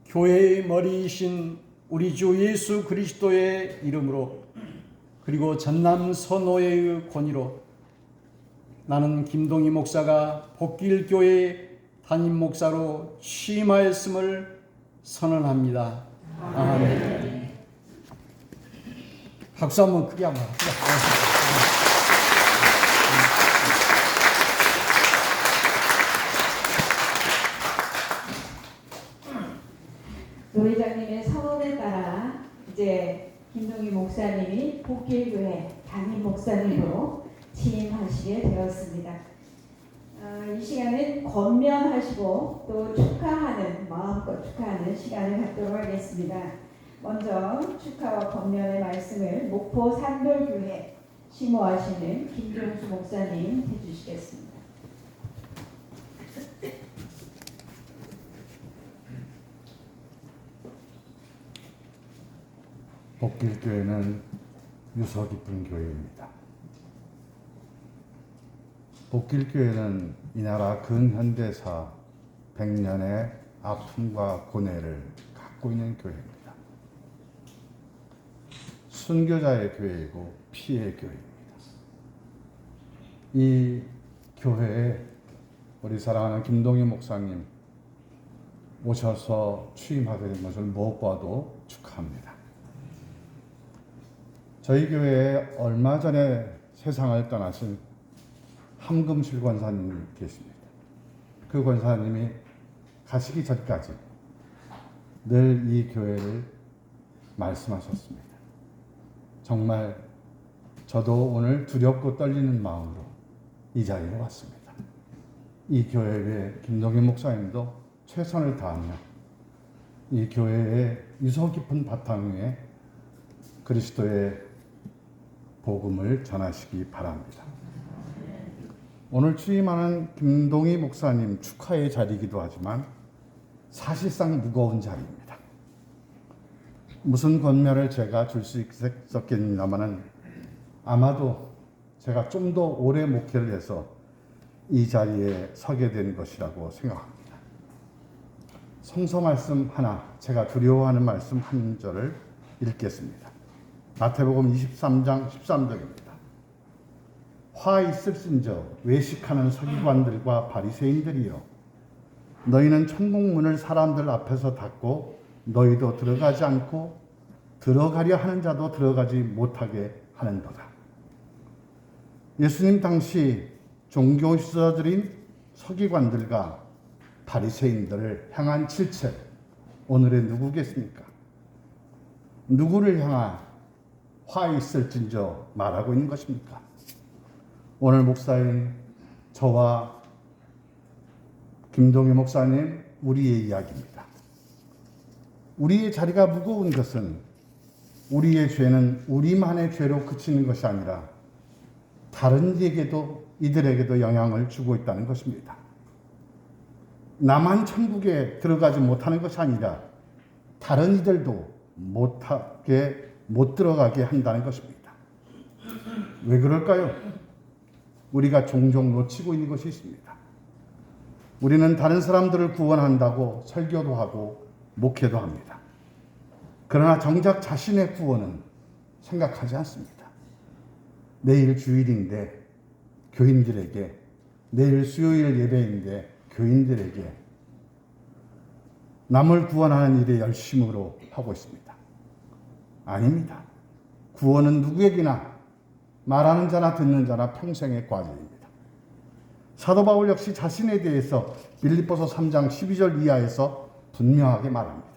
교회의 머리이신 우리 주 예수 그리스도의 이름으로 그리고 전남 선호회의 권위로 나는 김동희 목사가 복길교회 담임 목사로 취임하였음을 선언합니다. 아멘. 박수 한번 크게 한번 합시다. 노회장님의 선언에 따라 이제 김동희 목사님이 복길교회 담임 목사님으로 취임하시게 되었습니다. 이 시간은 권면하시고 또 축하하는, 마음껏 축하하는 시간을 갖도록 하겠습니다. 먼저 축하와 권면의 말씀을 목포 산돌교회 심호하시는 김종수 목사님 해주시겠습니다. 복길교회는 유서 깊은 교회입니다. 복길교회는 이 나라 근현대사 100년의 아픔과 고뇌를 갖고 있는 교회입니다. 순교자의 교회이고 피의 교회입니다. 이 교회에 우리 사랑하는 김동희 목사님 오셔서 취임하게 된 것을 무엇보다도 축하합니다. 저희 교회에 얼마 전에 세상을 떠나신 함금실 권사님이 계십니다. 그 권사님이 가시기 전까지 늘 이 교회를 말씀하셨습니다. 정말 저도 오늘 두렵고 떨리는 마음으로 이 자리에 왔습니다. 이 교회의 김동희 목사님도 최선을 다하며 이 교회의 유서 깊은 바탕 위에 그리스도의 복음을 전하시기 바랍니다. 오늘 취임하는 김동희 목사님 축하의 자리이기도 하지만 사실상 무거운 자리입니다. 무슨 권면을 제가 줄 수 있었겠습니다마는 아마도 제가 좀 더 오래 목회를 해서 이 자리에 서게 된 것이라고 생각합니다. 성서 말씀 하나, 제가 두려워하는 말씀 한 절을 읽겠습니다. 마태복음 23장 13절입니다. 화 있을진저 외식하는 서기관들과 바리새인들이여, 너희는 천국문을 사람들 앞에서 닫고 너희도 들어가지 않고 들어가려 하는 자도 들어가지 못하게 하는도다. 예수님 당시 종교 지도자들인 서기관들과 바리새인들을 향한 질책, 오늘의 누구겠습니까? 누구를 향한 화 있을진저 말하고 있는 것입니까? 오늘 목사인 저와 김동희 목사님, 우리의 이야기입니다. 우리의 자리가 무거운 것은 우리의 죄는 우리만의 죄로 그치는 것이 아니라 다른 이들에게도 영향을 주고 있다는 것입니다. 나만 천국에 들어가지 못하는 것이 아니라 다른 이들도 못 들어가게 한다는 것입니다. 왜 그럴까요? 우리가 종종 놓치고 있는 것이 있습니다. 우리는 다른 사람들을 구원한다고 설교도 하고 목회도 합니다. 그러나 정작 자신의 구원은 생각하지 않습니다. 내일 주일인데 교인들에게, 내일 수요일 예배인데 교인들에게 남을 구원하는 일에 열심으로 하고 있습니다. 아닙니다. 구원은 누구에게나, 말하는 자나 듣는 자나 평생의 과제입니다. 사도 바울 역시 자신에 대해서 빌립보서 3장 12절 이하에서 분명하게 말합니다.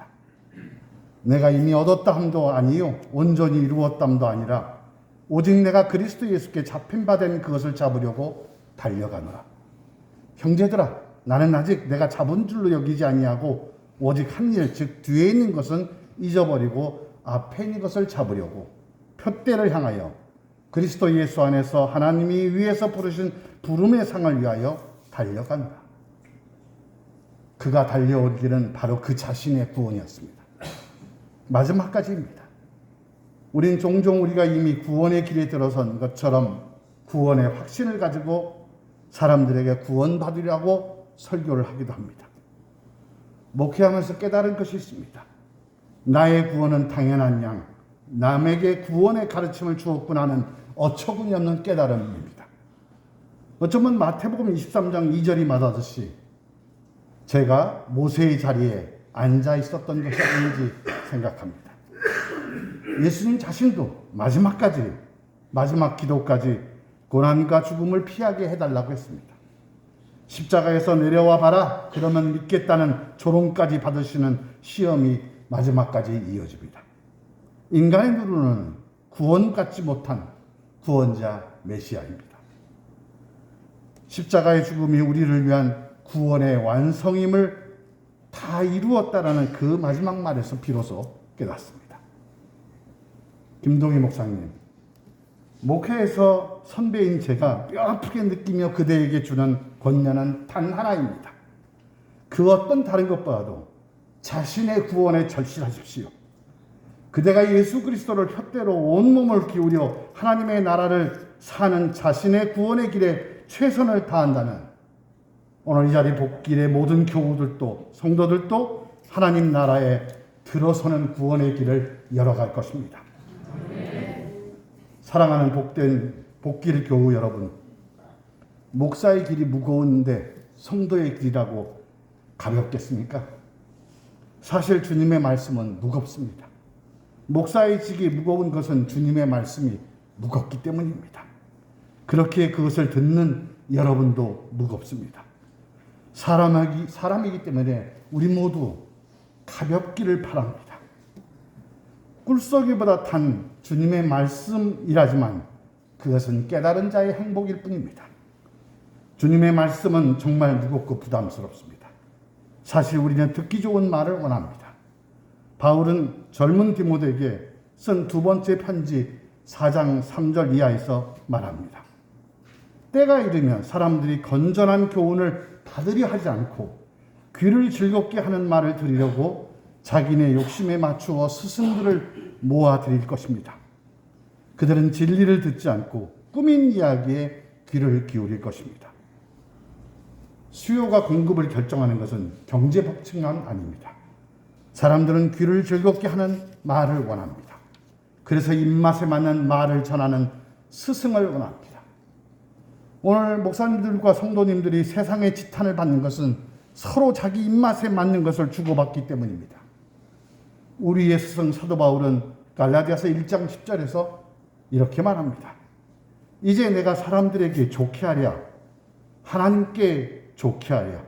내가 이미 얻었다 함도 아니요 온전히 이루었담도 아니라 오직 내가 그리스도 예수께 잡힌 바 된 그것을 잡으려고 달려가노라. 형제들아, 나는 아직 내가 잡은 줄로 여기지 아니하고 오직 한 일, 즉 뒤에 있는 것은 잊어버리고 앞에 있는 것을 잡으려고 표대를 향하여 그리스도 예수 안에서 하나님이 위에서 부르신 부름의 상을 위하여 달려간다. 그가 달려올 길은 바로 그 자신의 구원이었습니다. 마지막까지입니다. 우린 종종 우리가 이미 구원의 길에 들어선 것처럼 구원의 확신을 가지고 사람들에게 구원받으려고 설교를 하기도 합니다. 목회하면서 깨달은 것이 있습니다. 나의 구원은 당연한 양, 남에게 구원의 가르침을 주었구나 하는 어처구니 없는 깨달음입니다. 어쩌면 마태복음 23장 2절이 말하듯이 제가 모세의 자리에 앉아 있었던 것이 아닌지 생각합니다. 예수님 자신도 마지막 기도까지 고난과 죽음을 피하게 해달라고 했습니다. 십자가에서 내려와 봐라, 그러면 믿겠다는 조롱까지 받으시는 시험이 마지막까지 이어집니다. 인간의 누르는 구원받지 못한 구원자 메시아입니다. 십자가의 죽음이 우리를 위한 구원의 완성임을 다 이루었다라는 그 마지막 말에서 비로소 깨닫습니다. 김동희 목사님, 목회에서 선배인 제가 뼈아프게 느끼며 그대에게 주는 권면은 단 하나입니다. 그 어떤 다른 것보다도 자신의 구원에 절실하십시오. 그대가 예수 그리스도를 혓대로 온몸을 기울여 하나님의 나라를 사는 자신의 구원의 길에 최선을 다한다면 오늘 이 자리 복길의 모든 교우들도 성도들도 하나님 나라에 들어서는 구원의 길을 열어갈 것입니다. 사랑하는 복된 복길 교우 여러분, 목사의 길이 무거운데 성도의 길이라고 가볍겠습니까? 사실 주님의 말씀은 무겁습니다. 목사의 직이 무거운 것은 주님의 말씀이 무겁기 때문입니다. 그렇게 그것을 듣는 여러분도 무겁습니다. 사람이기 때문에 우리 모두 가볍기를 바랍니다. 꿀쏘기보다 단 주님의 말씀이라지만 그것은 깨달은 자의 행복일 뿐입니다. 주님의 말씀은 정말 무겁고 부담스럽습니다. 사실 우리는 듣기 좋은 말을 원합니다. 바울은 젊은 디모데에게 쓴 두 번째 편지 4장 3절 이하에서 말합니다. 때가 이르면 사람들이 건전한 교훈을 받으려 하지 않고 귀를 즐겁게 하는 말을 들으려고 자기네 욕심에 맞추어 스승들을 모아들일 것입니다. 그들은 진리를 듣지 않고 꾸민 이야기에 귀를 기울일 것입니다. 수요가 공급을 결정하는 것은 경제 법칙만 아닙니다. 사람들은 귀를 즐겁게 하는 말을 원합니다. 그래서 입맛에 맞는 말을 전하는 스승을 원합니다. 오늘 목사님들과 성도님들이 세상의 지탄을 받는 것은 서로 자기 입맛에 맞는 것을 주고받기 때문입니다. 우리의 스승 사도 바울은 갈라디아서 1장 10절에서 이렇게 말합니다. 이제 내가 사람들에게 좋게 하랴, 하나님께 좋게 하랴,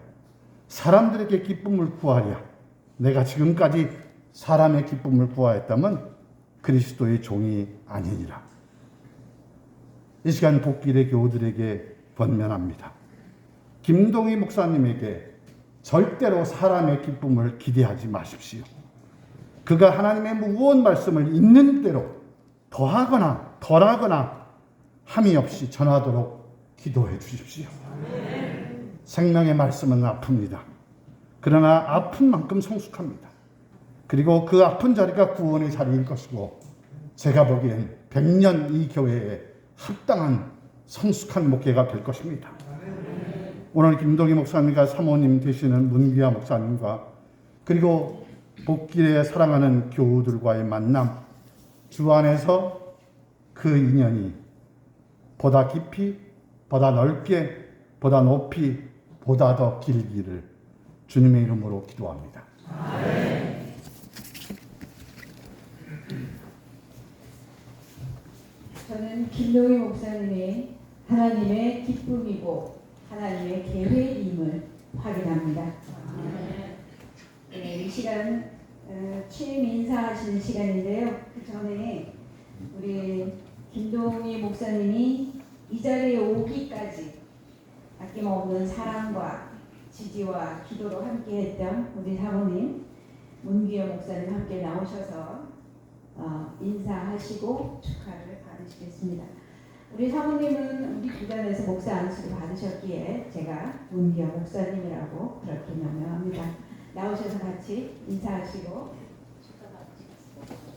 사람들에게 기쁨을 구하랴. 내가 지금까지 사람의 기쁨을 구하였다면 그리스도의 종이 아니니라. 이 시간 복길의 교우들에게 권면합니다. 김동희 목사님에게 절대로 사람의 기쁨을 기대하지 마십시오. 그가 하나님의 무거운 말씀을 있는 대로 더하거나 덜하거나 함이 없이 전하도록 기도해 주십시오. 생명의 말씀은 아픕니다. 그러나 아픈 만큼 성숙합니다. 그리고 그 아픈 자리가 구원의 자리일 것이고 제가 보기엔 100년 이 교회에 합당한 성숙한 목회가 될 것입니다. 오늘 김동희 목사님과 사모님 되시는 문기아 목사님과 그리고 복길에 사랑하는 교우들과의 만남, 주 안에서 그 인연이 보다 깊이, 보다 넓게, 보다 높이, 보다 더 길기를 주님의 이름으로 기도합니다. 저는 김동희 목사님의 하나님의 기쁨이고 하나님의 계획임을 확인합니다. 네, 이 시간 취임 인사하시는 시간인데요. 그 전에 우리 김동희 목사님이 이 자리에 오기까지 아낌없는 사랑과 지지와 기도로 함께했던 우리 사모님 문기영 목사님 함께 나오셔서 인사하시고 축하를 받으시겠습니다. 우리 사모님은 우리 구단에서 목사 안수를 받으셨기에 제가 문기영 목사님이라고 그렇게 명명합니다. 나오셔서 같이 인사하시고 축하 받으시겠습니다.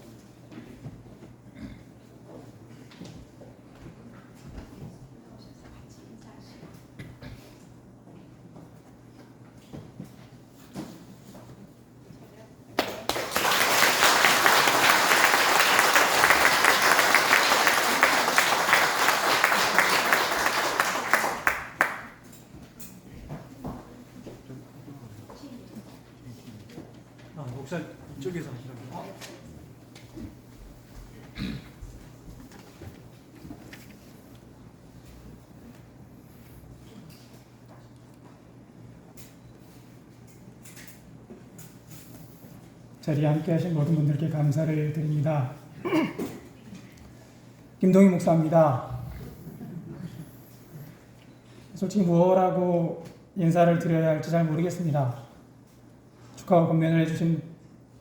목사 이쪽에서 하시라고. 자리에 함께하신 모든 분들께 감사를 드립니다. 김동희 목사입니다. 솔직히 무엇라고 인사를 드려야 할지 잘 모르겠습니다. 축하와 권면을 해주신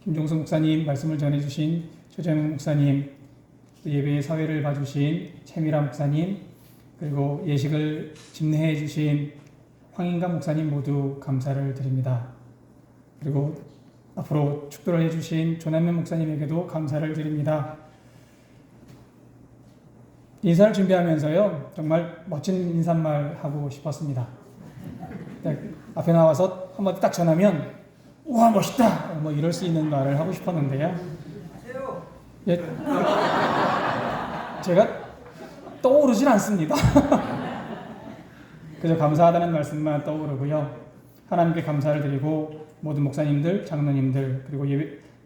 김종수 목사님, 말씀을 전해주신 최재문 목사님, 또 예배의 사회를 봐주신 최미라 목사님, 그리고 예식을 집례해 주신 황인감 목사님 모두 감사를 드립니다. 그리고 앞으로 축도를 해주신 조남면 목사님에게도 감사를 드립니다. 인사를 준비하면서요, 정말 멋진 인사말 하고 싶었습니다. 앞에 나와서 한마디 딱 전하면 우와 멋있다 뭐 이럴 수 있는 말을 하고 싶었는데요. 예, 제가 떠오르질 않습니다. 그저 감사하다는 말씀만 떠오르고요. 하나님께 감사를 드리고 모든 목사님들, 장로님들, 그리고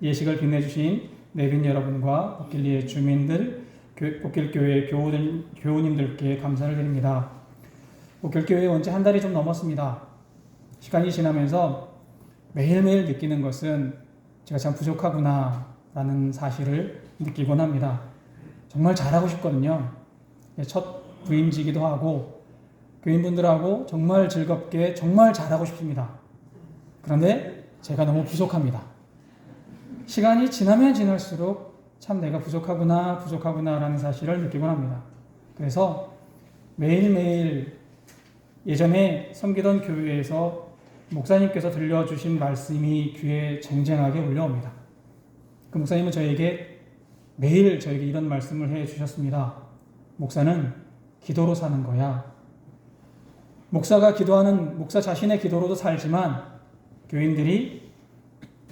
예식을 빛내주신 내빈 여러분과 복길리의 주민들, 복길교회 교우님들께 감사를 드립니다. 복길교회에 온 지 한 달이 좀 넘었습니다. 시간이 지나면서 매일매일 느끼는 것은 제가 참 부족하구나 라는 사실을 느끼곤 합니다. 정말 잘하고 싶거든요. 첫 부임지기도 하고 교인분들하고 정말 즐겁게 정말 잘하고 싶습니다. 그런데 제가 너무 부족합니다. 시간이 지나면 지날수록 참 내가 부족하구나 라는 사실을 느끼곤 합니다. 그래서 매일매일 예전에 섬기던 교회에서 목사님께서 들려주신 말씀이 귀에 쟁쟁하게 울려옵니다. 그 목사님은 매일 저에게 이런 말씀을 해주셨습니다. 목사는 기도로 사는 거야. 목사가 기도하는 목사 자신의 기도로도 살지만 교인들이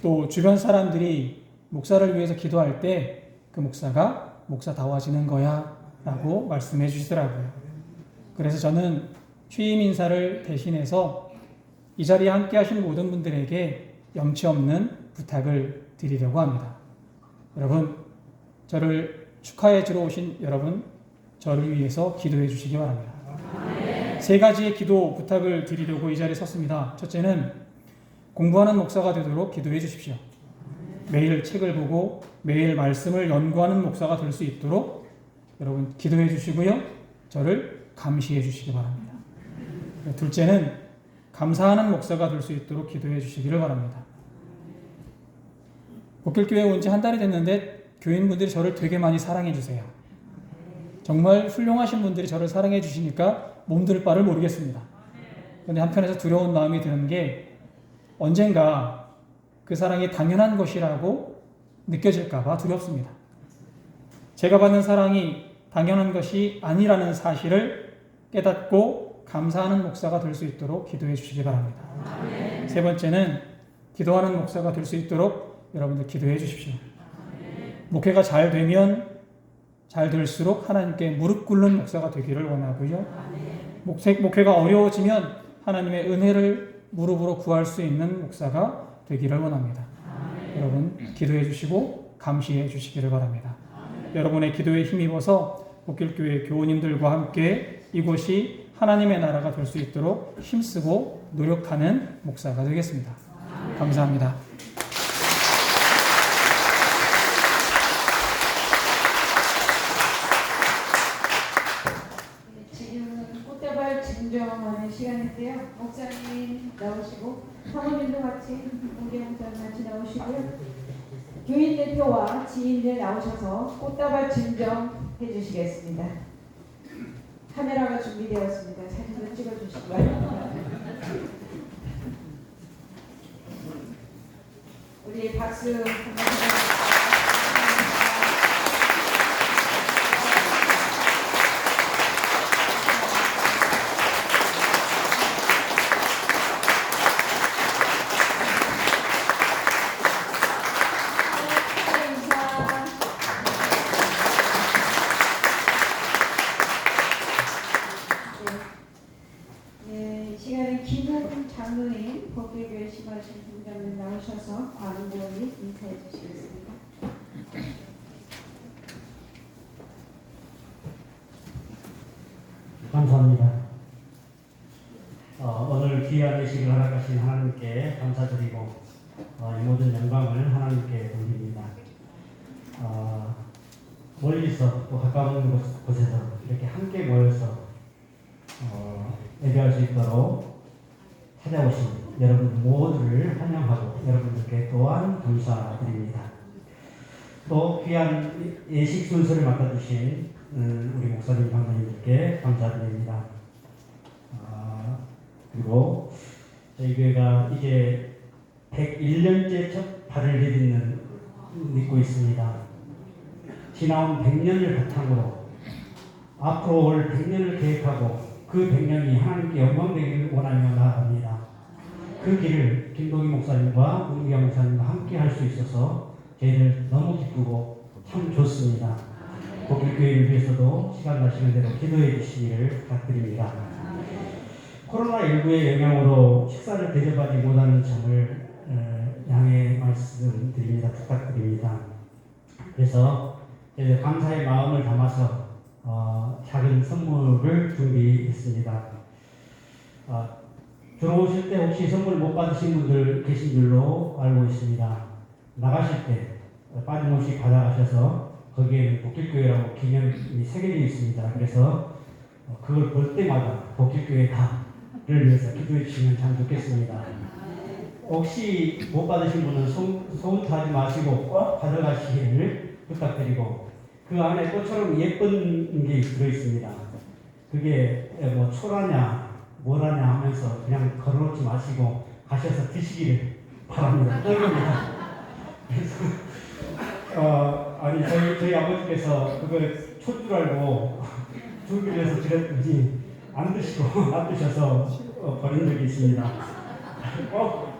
또 주변 사람들이 목사를 위해서 기도할 때 그 목사가 목사다워지는 거야 라고 말씀해 주시더라고요. 그래서 저는 취임 인사를 대신해서 이 자리에 함께 하신 모든 분들에게 염치 없는 부탁을 드리려고 합니다. 여러분, 저를 축하해 주러 오신 여러분, 저를 위해서 기도해 주시기 바랍니다. 세 가지의 기도 부탁을 드리려고 이 자리에 섰습니다. 첫째는 공부하는 목사가 되도록 기도해 주십시오. 매일 책을 보고 매일 말씀을 연구하는 목사가 될 수 있도록 여러분 기도해 주시고요. 저를 감시해 주시기 바랍니다. 둘째는 감사하는 목사가 될 수 있도록 기도해 주시기를 바랍니다. 복길교회에 온 지 한 달이 됐는데 교인분들이 저를 되게 많이 사랑해 주세요. 정말 훌륭하신 분들이 저를 사랑해 주시니까 몸둘 바를 모르겠습니다. 그런데 한편에서 두려운 마음이 드는 게 언젠가 그 사랑이 당연한 것이라고 느껴질까 봐 두렵습니다. 제가 받는 사랑이 당연한 것이 아니라는 사실을 깨닫고 감사하는 목사가 될 수 있도록 기도해 주시기 바랍니다. 세 번째는 기도하는 목사가 될 수 있도록 여러분들 기도해 주십시오. 목회가 잘 되면 잘 될수록 하나님께 무릎 꿇는 목사가 되기를 원하고요. 목회가 어려워지면 하나님의 은혜를 무릎으로 구할 수 있는 목사가 되기를 원합니다. 여러분 기도해 주시고 감시해 주시기를 바랍니다. 여러분의 기도에 힘입어서 복길교회 교우님들과 함께 이곳이 하나님의 나라가 될 수 있도록 힘쓰고 노력하는 목사가 되겠습니다. 감사합니다. 지금은 꽃다발 증정하는 시간인데요. 목사님 나오시고 사모님도 같이 우리 목사님 같이 나오시고요. 교인 대표와 지인들 나오셔서 꽃다발 증정해 주시겠습니다. 카메라가 준비되었습니다. 사진도 찍어주시기 바랍니다. 우리 박수 한번 드려주세요. 장로님, 복길교회 심하신 분장님 나오셔서 광고를 인사해 주시겠습니다. 감사합니다. 오늘 귀한 예식을 허락하신 하나님께 감사드리고 이 모든 영광을 하나님께 돌립니다. 멀리서 또 가까운 곳에서 이렇게 함께 모여서 예배할 수 있도록 찾아오신 여러분 모두를 환영하고 여러분들께 또한 감사드립니다. 또 귀한 예식 순서를 맡아주신 우리 목사님 장로님들께 감사드립니다. 그리고 저희 교회가 이제 101년째 첫 발을 내딛고 있습니다. 지나온 100년을 바탕으로 앞으로 올 100년을 계획하고 그 100년이 하나님께 영광 되기를 원하며 나아갑니다. 그 길을 김동희 목사님과 문기영 목사님과 함께 할 수 있어서 저희들 너무 기쁘고 참 좋습니다. 복길교회를 위해서도 시간 나시는 대로 기도해 주시기를 부탁드립니다. 코로나19의 영향으로 식사를 대접하지 못하는 점을 양해 말씀드립니다. 부탁드립니다. 그래서 감사의 마음을 담아서 작은 선물을 준비했습니다. 들어오실 때 혹시 선물 못 받으신 분들 계신 줄로 알고 있습니다. 나가실 때 빠짐없이 받아가셔서 거기에는 복길교회라고 기념이 새겨져 있습니다. 그래서 그걸 볼 때마다 복길교회 다를 위해서 기도해 주시면 참 좋겠습니다. 혹시 못 받으신 분은 소문 타지 마시고 꼭 받아가시기를 부탁드리고 그 안에 꽃처럼 예쁜 게 들어있습니다. 그게 뭐 초라냐 뭐라냐 하면서 그냥 걸어놓지 마시고 가셔서 드시기를 바랍니다. 떨립니다. 그래서 아니 저희 아버지께서 그걸 촛줄 알고 주기를 해서 드렸더니 안 드시고 놔두셔서 버린 적이 있습니다. 꼭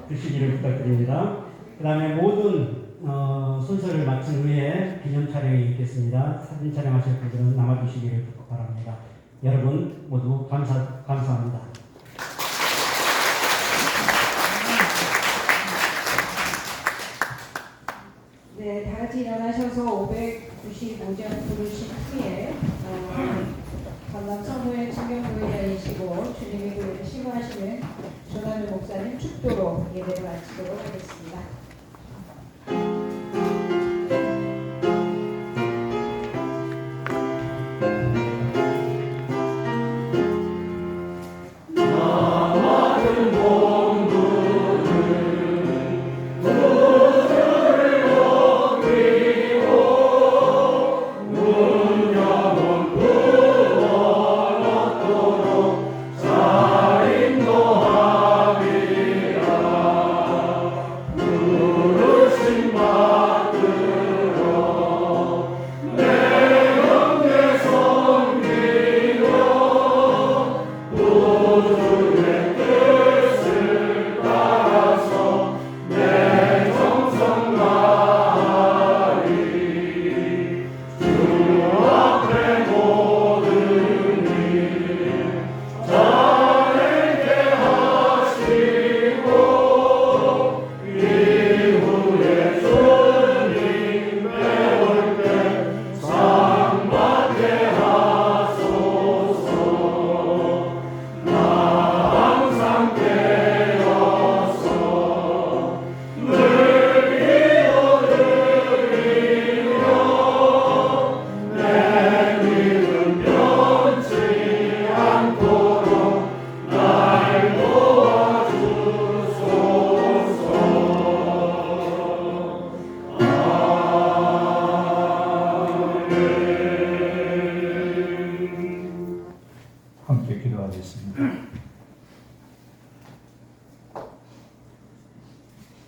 드시기를 부탁드립니다. 그 다음에 모든 순서를 마친 후에 기념 촬영이 있겠습니다. 사진 촬영하실 분들은 남아주시기를 바랍니다. 여러분 모두 감사합니다. 네, 다 같이 일어나셔서 595장 부르신 후에 전남 성모의 청경교회장이시고 주님의 교회를 시구하시는 조남일 목사님 축도로 예배를 마치도록 하겠습니다. 주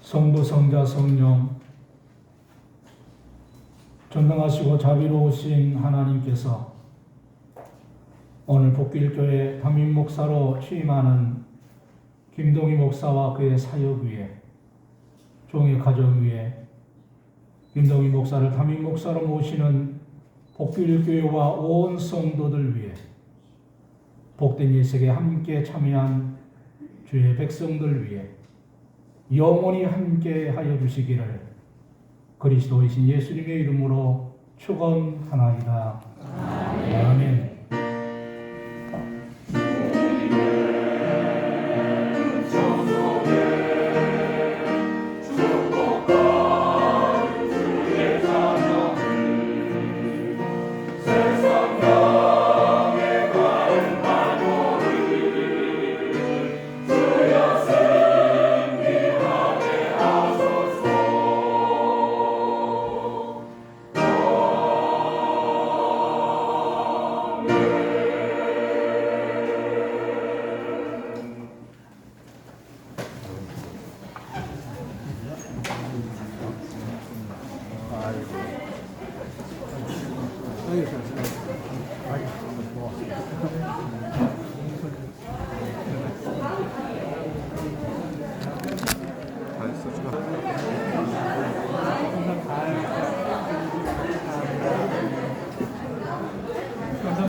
성부, 성자, 성령, 전능하시고 자비로우신 하나님께서 오늘 복길교회 담임 목사로 취임하는 김동희 목사와 그의 사역 위에, 종의 가정 위에, 김동희 목사를 담임 목사로 모시는 복길교회와 온 성도들 위해, 복된 예식에 함께 참여한 주의 백성들 위해 영원히 함께 하여 주시기를 그리스도이신 예수님의 이름으로 축원하나이다. 아멘.